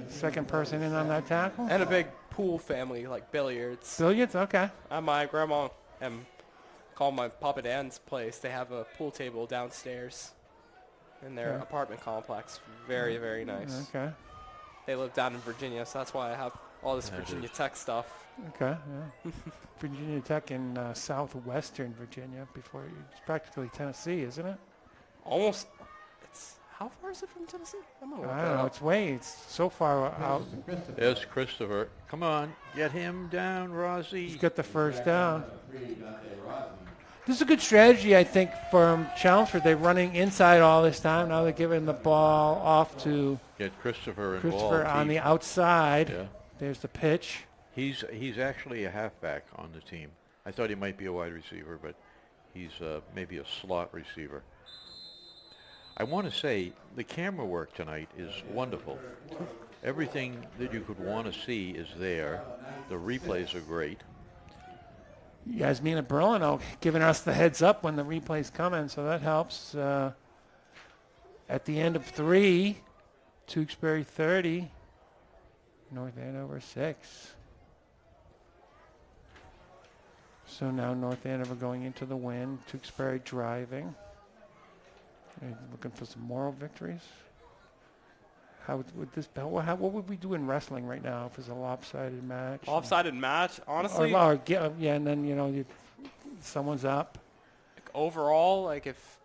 Second person in on that tackle. And a big pool family, like billiards. Billiards, okay. At my grandma and call my Papa Dan's place. They have a pool table downstairs in their Okay. apartment complex. Very, very nice. Okay. They live down in Virginia, so that's why I have all this That Virginia is- Tech stuff. Okay, yeah. Virginia Tech in southwestern Virginia before it's practically Tennessee, isn't it? Almost. It's how far is it from Tennessee? I'm gonna look I that don't know. up. It's so far out. There's Christopher. Come on, get him down, Rossi. He's got the first down. This is a good strategy, I think, from Chelmsford. They're running inside all this time. Now they're giving the ball off to Get Christopher involved. Christopher on the outside. Yeah. There's the pitch. He's actually a halfback on the team. I thought he might be a wide receiver, but he's maybe a slot receiver. I want to say the camera work tonight is wonderful. Everything that you could want to see is there. The replays are great. Yasmina Berlino giving us the heads up when the replay's coming, so that helps. At the end of 3, Tewksbury 30, North Andover 6. So now North Andover going into the win, Tewksbury driving. And looking for some moral victories. How would this? What would we do in wrestling right now if it's a lopsided match? Lopsided match, honestly. Yeah, and then someone's up. Like, overall, like if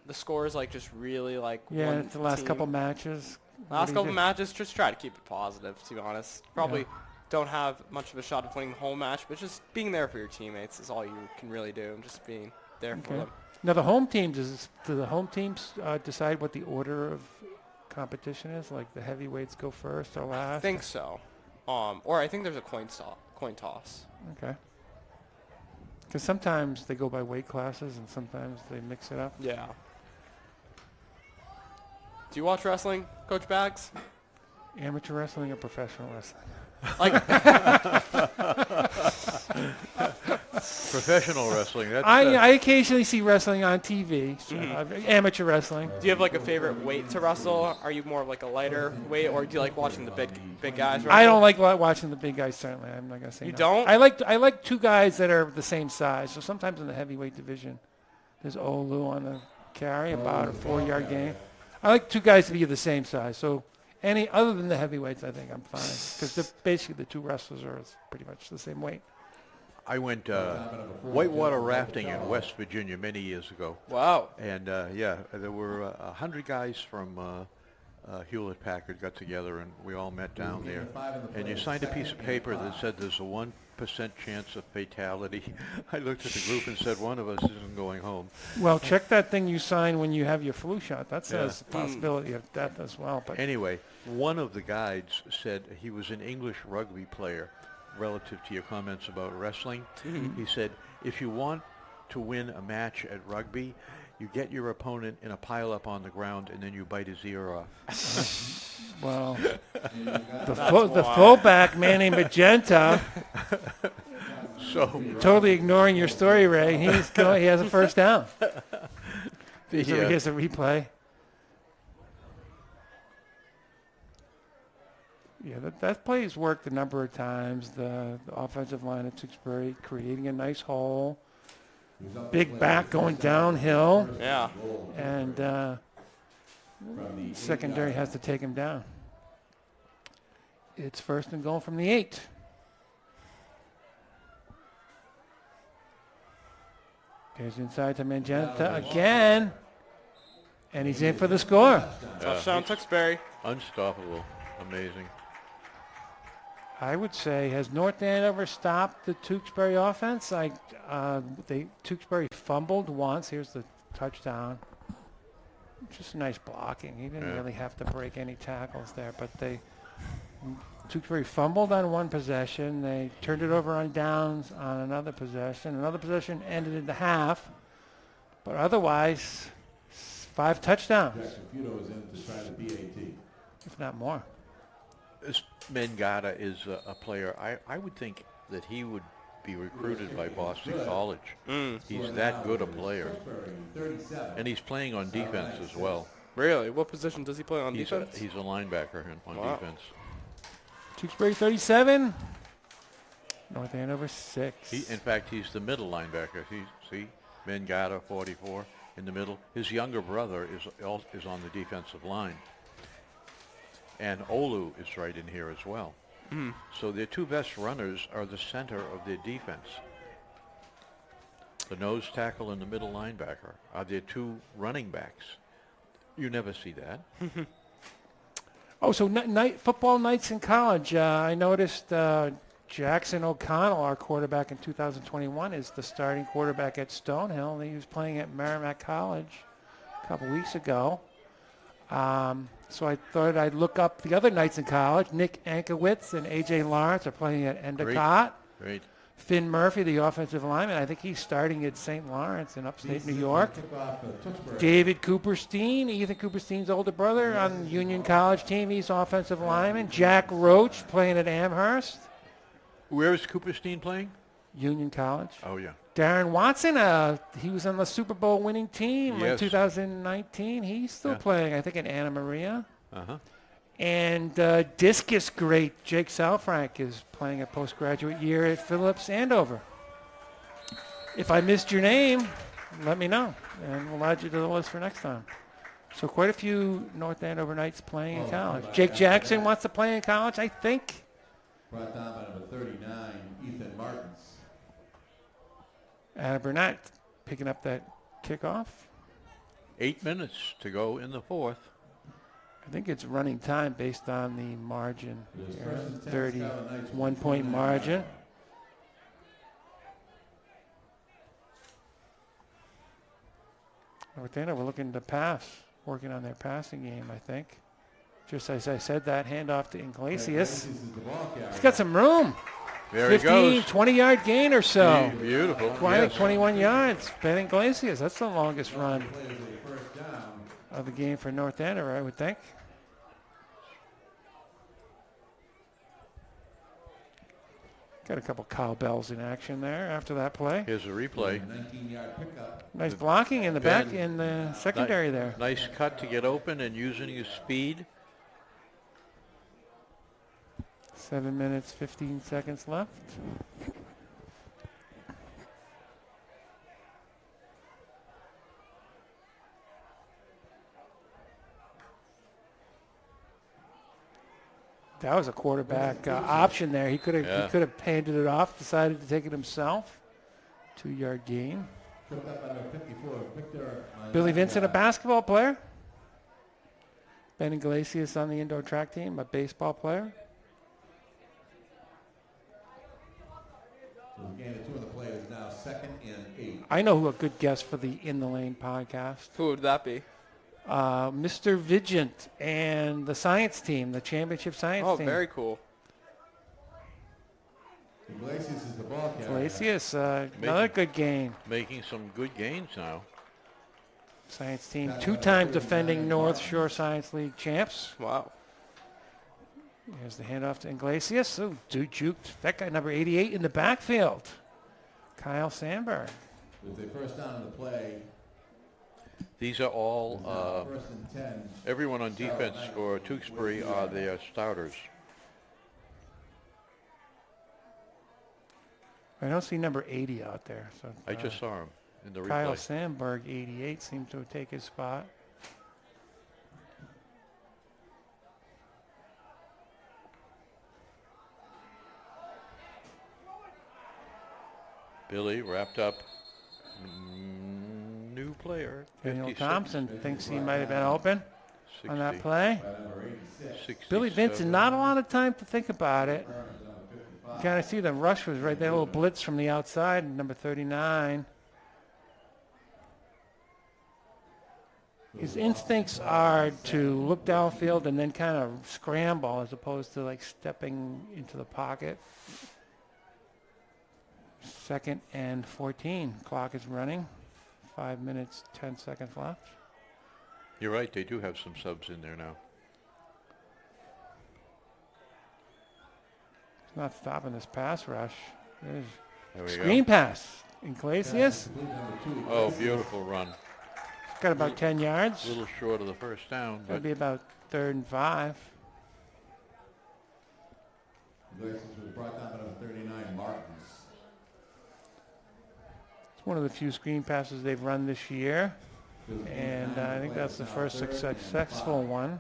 the score is like just really like Yeah, one it's the last team. couple matches. What Last do you couple do? matches, just try to keep it positive. To be honest, probably Yeah. don't have much of a shot of winning the whole match, but just being there for your teammates is all you can really do, and just being there for Okay. them. Now the home teams, do the home teams decide what the order of competition is? Like the heavyweights go first or last? I think so, or I think there's a coin toss. Okay. Because sometimes they go by weight classes and sometimes they mix it up. Yeah. Do you watch wrestling, Coach Bags? Amateur wrestling or professional wrestling? Like, Professional wrestling. That's, I occasionally see wrestling on TV, so, amateur wrestling. do you have like a favorite weight to wrestle? Are you more of like a lighter weight, or do you like watching the big guys wrestle? I don't like watching the big guys, certainly. I'm not going to say You no. don't? I like two guys that are the same size. So sometimes in the heavyweight division, there's Olu on the carry, about a 4-yard game. I like two guys to be the same size. So any other than the heavyweights, I think I'm fine. Because basically the two wrestlers are pretty much the same weight. I went whitewater rafting in West Virginia many years ago. Wow. And there were 100 guys from Hewlett Packard got together, and we all met down there. And you signed a piece of paper that said there's a 1% chance of fatality. I looked at the group and said, one of us isn't going home. Well, check that thing you sign when you have your flu shot. That says Yeah. possibility of death as well. But Anyway, one of the guides said he was an English rugby player. Relative to your comments about wrestling, he said, if you want to win a match at rugby, you get your opponent in a pile up on the ground and then you bite his ear off. well, the fullback, Manny Magenta, So totally ignoring your story, Ray. He has a first down. Here's a replay. Yeah, that play's worked a number of times. The offensive line at Tewksbury creating a nice hole. Big back going downhill. Yeah. And secondary has to take him down. It's first and goal from the 8. Goes inside to Magenta again. And he's in for the score. Touchdown, Tewksbury. Unstoppable. Amazing. I would say, has North Andover stopped the Tewksbury offense? Tewksbury fumbled once. Here's the touchdown. Just nice blocking. He didn't really have to break any tackles there, but Tewksbury fumbled on one possession. They turned it over on downs on another possession. Another possession ended in the half, but otherwise, 5 touchdowns, Jackson Futo is in to try the BAT. if not more. This Mangata is a player. I would think that he would be recruited by Boston College. He's that good a player. And he's playing on defense as well. Really? What position does he play on defense? He's a linebacker on defense. Tewksbury 37, North Andover 6. In fact, he's the middle linebacker. See, Mangata 44 in the middle. His younger brother is on the defensive line. And Olu is right in here as well. So their 2 best runners are the center of their defense. The nose tackle and the middle linebacker are their 2 running backs. You never see that. So football nights in college. I noticed Jackson O'Connell, our quarterback in 2021, is the starting quarterback at Stonehill. He was playing at Merrimack College a couple weeks ago. So I thought I'd look up the other nights in college. Nick Ankowitz and A.J. Lawrence are playing at Endicott. Great. Finn Murphy, the offensive lineman, I think he's starting at St. Lawrence in upstate New York. David Cooperstein, Ethan Cooperstein's older brother on the Union College team. He's offensive lineman. Jack Roach playing at Amherst. Where is Cooperstein playing? Union College. Oh, yeah. Darren Watson, he was on the Super Bowl winning team in 2019. He's still playing, I think, in Anna Maria. And discus great Jake Salfrank is playing a postgraduate year at Phillips Andover. If I missed your name, let me know, and we'll add you to the list for next time. So quite a few North Andover Knights playing in college. Jake Jackson wants to play in college, I think. Brought down by number 39, Ethan Martins. Anna Burnett picking up that kickoff. 8 minutes to go in the 4th. I think it's running time based on the margin. 31-point margin. North Andover looking to pass, working on their passing game, I think. Just as I said, that handoff to Iglesias. He's got some room. There he 15, goes. 20-yard gain or so. Beautiful. 21 yards. Ben Iglesias. That's the longest run of the game for North Andover, I would think. Got a couple cowbells in action there after that play. Here's a replay. Nice blocking in the back in the secondary there. Nice cut to get open and using his speed. 7 minutes, 15 seconds left. That was a quarterback option there. He could have handed it off, decided to take it himself. 2-yard gain. Billy Vincent, a basketball player. Ben Iglesias on the indoor track team, a baseball player. So the gain of 2 on the play is now 2nd and 8. I know who a good guest for the In the Lane podcast. Who would that be? Mr. Vigent and the science team, the championship science team. Oh, very cool. Iglesias is the ball carrier. Iglesias, another good gain. Making some good gains now. Science team, 2-time defending North Shore Science League champs. Wow. Here's the handoff to Iglesias. Oh, dude juked. That guy, number 88 in the backfield. Kyle Sandberg. With the first down on the play. These are all, First and 10. everyone on defense for Tewksbury are their starters. I don't see number 80 out there. So I just saw him in the Kyle replay. Sandberg, 88, seemed to take his spot. Billy wrapped up. New player. Daniel 56, Thompson thinks he might have been open on that 60, play. 67. Billy Vincent, not a lot of time to think about it. You kind of see the rush was right there, a little blitz from the outside, number 39. His instincts are to look downfield and then kind of scramble as opposed to like stepping into the pocket. 2nd and 14. Clock is running. 5 minutes, 10 seconds left. You're right. They do have some subs in there now. It's not stopping this pass rush. There's There we screen go. pass. Iglesias Oh, beautiful run. got about 10 yards. A little short of the first down, That'd but be about 3rd and 5. Iglesias was brought down by number 39, Martins. It's one of the few screen passes they've run this year, and I think that's the first successful one.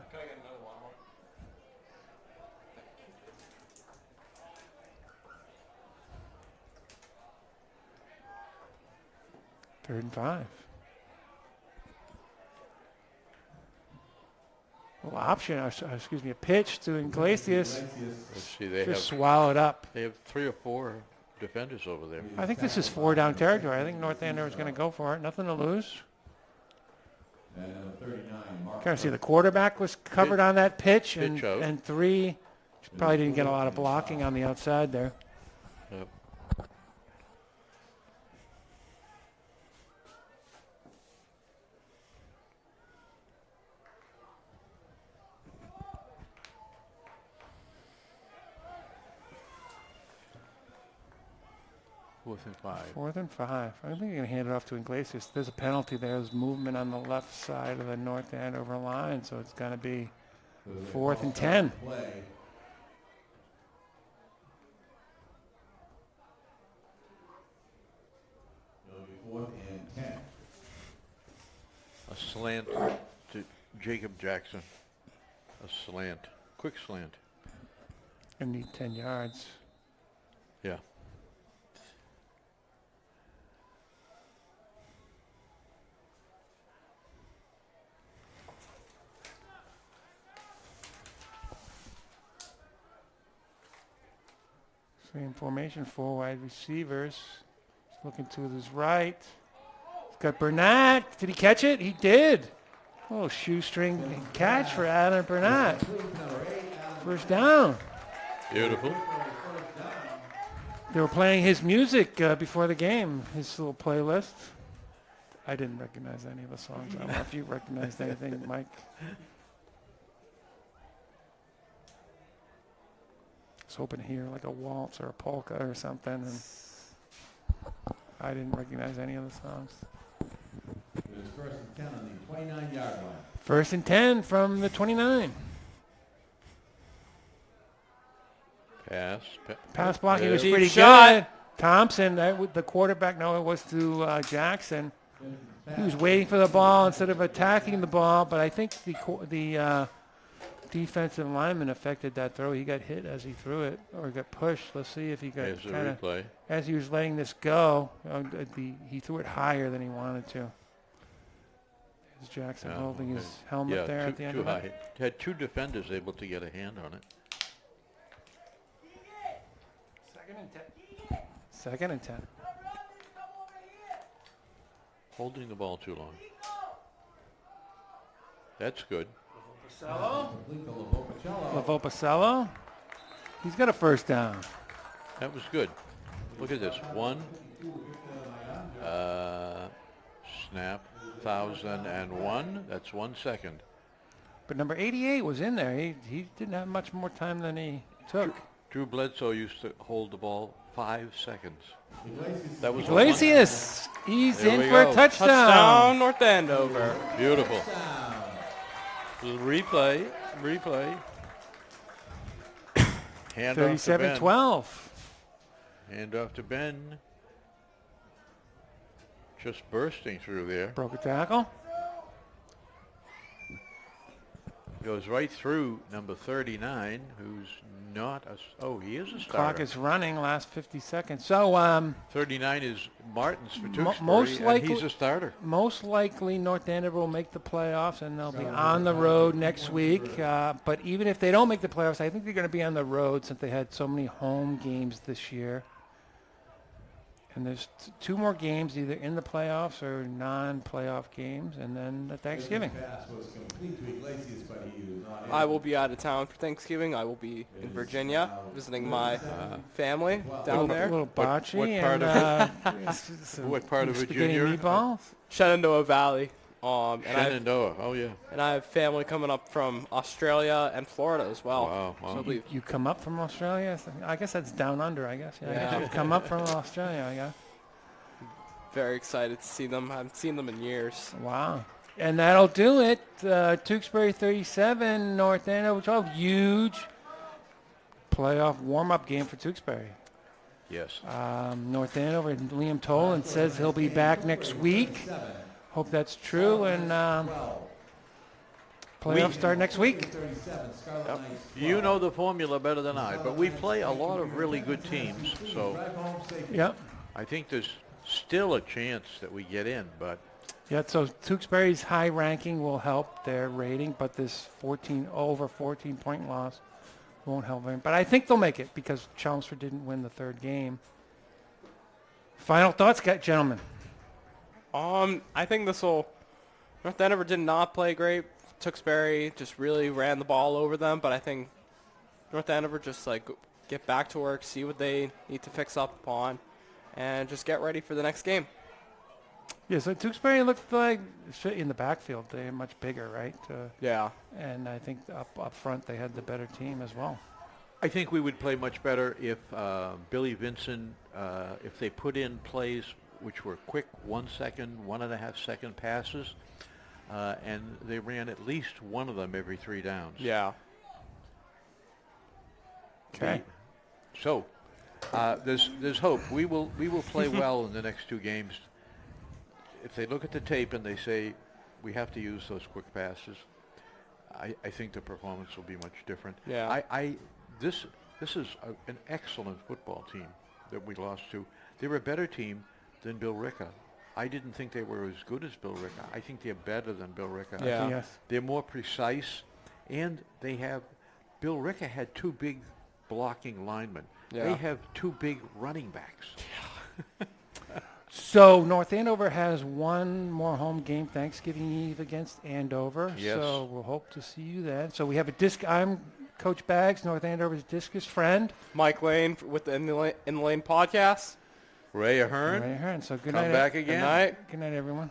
Third and 5. Well, option, excuse me, a pitch to Iglesias. let's see. They Just have swallowed up. 3 or 4 defenders over there. I think this is 4 down territory. I think North Andover is going to go for it. Nothing to lose. And number 39, Martins. Kind of see the quarterback was covered on that pitch, Pitch out. and 3 probably didn't get a lot of blocking on the outside there. Yep. Fourth and 5. 4th and 5. I think you're going to hand it off to Iglesias. There's a penalty there. There's movement on the left side of the North Andover line, so it's going to be 4th and 10. Play. It'll be 4th and 10. A slant to Jacob Jackson. A slant. Quick slant. And need 10 yards. Yeah. Same formation, 4 wide receivers. He's looking to his right. He's got Burnett. Did he catch it? He did. Oh, shoestring catch for Adam Burnett. First down. Beautiful. They were playing his music before the game, his little playlist. I didn't recognize any of the songs. I don't know if you recognized anything, Mike. I was hoping to hear like a waltz or a polka or something, and I didn't recognize any of the songs. It was 1st and 10 on the 29-yard line. 1st and 10 from the 29. Pass blocking was Deep pretty shot. good. Thompson, the quarterback, no, it was to Jackson. He was waiting for the ball instead of attacking the ball, but I think the defensive lineman affected that throw. He got hit as he threw it, or got pushed. Let's see if he got There's a kind of, replay. as he was letting this go, he threw it higher than he wanted to. There's Jackson holding his helmet there at the end too of high. it. Had 2 defenders able to get a hand on it. 2nd and 10. Holding the ball too long. That's good. Complete to Lavopacello. Lavopacello. He's got a first down. That was good. Look at this. 1. Snap. 1001. That's 1 second. But number 88 was in there. He didn't have much more time than he took. Drew Bledsoe used to hold the ball 5 seconds. That was Iglesias, he's There in we for go. a touchdown. Touchdown, North Andover. beautiful. Replay. Hand off to Ben. 37-12. Hand off to Ben. Just bursting through there. Broke a tackle. Goes right through number 39, who's not a... He is a starter. Clock is running, last 50 seconds. So 39 is Martins for Tewksbury, most likely, and he's a starter. Most likely North Andover will make the playoffs, and they'll be on the road next week. But even if they don't make the playoffs, I think they're going to be on the road since they had so many home games this year. And there's 2 more games, either in the playoffs or non-playoff games, and then the Thanksgiving. I will be out of town for Thanksgiving. I will be in Virginia visiting my family down there. A little bocce. What part of what part of spaghetti Virginia? meatballs. Shenandoah Valley. Shenandoah, oh yeah. And I have family coming up from Australia and Florida as well. Wow. So it'll be You come up from Australia? I guess that's down under, I guess. Yeah. I guess you come up from Australia, I guess. very excited to see them. I haven't seen them in years. Wow. And that'll do it. Tewksbury 37, North Andover 12. Huge playoff warm-up game for Tewksbury. Yes. North Andover, Liam Tolan says he'll be back next week. Hope that's true. And playoffs start next week. Yep. You know the formula better than I, but we play a lot of really good teams, so Yep. I think there's still a chance that we get in, but Yeah, so Tewksbury's high ranking will help their rating, but this 14-point loss won't help them. But I think they'll make it because Chelmsford didn't win the 3rd game. Final thoughts, gentlemen? I think North Andover did not play great. Tewksbury just really ran the ball over them, but I think North Andover just get back to work, see what they need to fix up upon, and just get ready for the next game. Yeah, so Tewksbury looked like in the backfield they're much bigger, right? Yeah. And I think up front they had the better team as well. I think we would play much better if Billy Vinson, if they put in plays which were quick 1 second, 1.5 second passes, and they ran at least one of them every 3 downs. Yeah. Okay. So there's hope. We will play well in the next 2 games. If they look at the tape and they say we have to use those quick passes, I think the performance will be much different. Yeah. This is an excellent football team that we lost to. They're a better team than Bill Ricca. I didn't think they were as good as Bill Ricca. I think they're better than Bill Ricca. Yeah. Yes. They're more precise, and they have. Bill Ricca had 2 big blocking linemen. Yeah. They have 2 big running backs. So North Andover has one more home game Thanksgiving Eve against Andover. Yes. So we'll hope to see you then. So we have I'm Coach Baggs, North Andover's discus friend. Mike Lane with the In the Lane podcast. Ray Ahern. Ray Ahern. So good Come night. back again. Good night. Good night, everyone.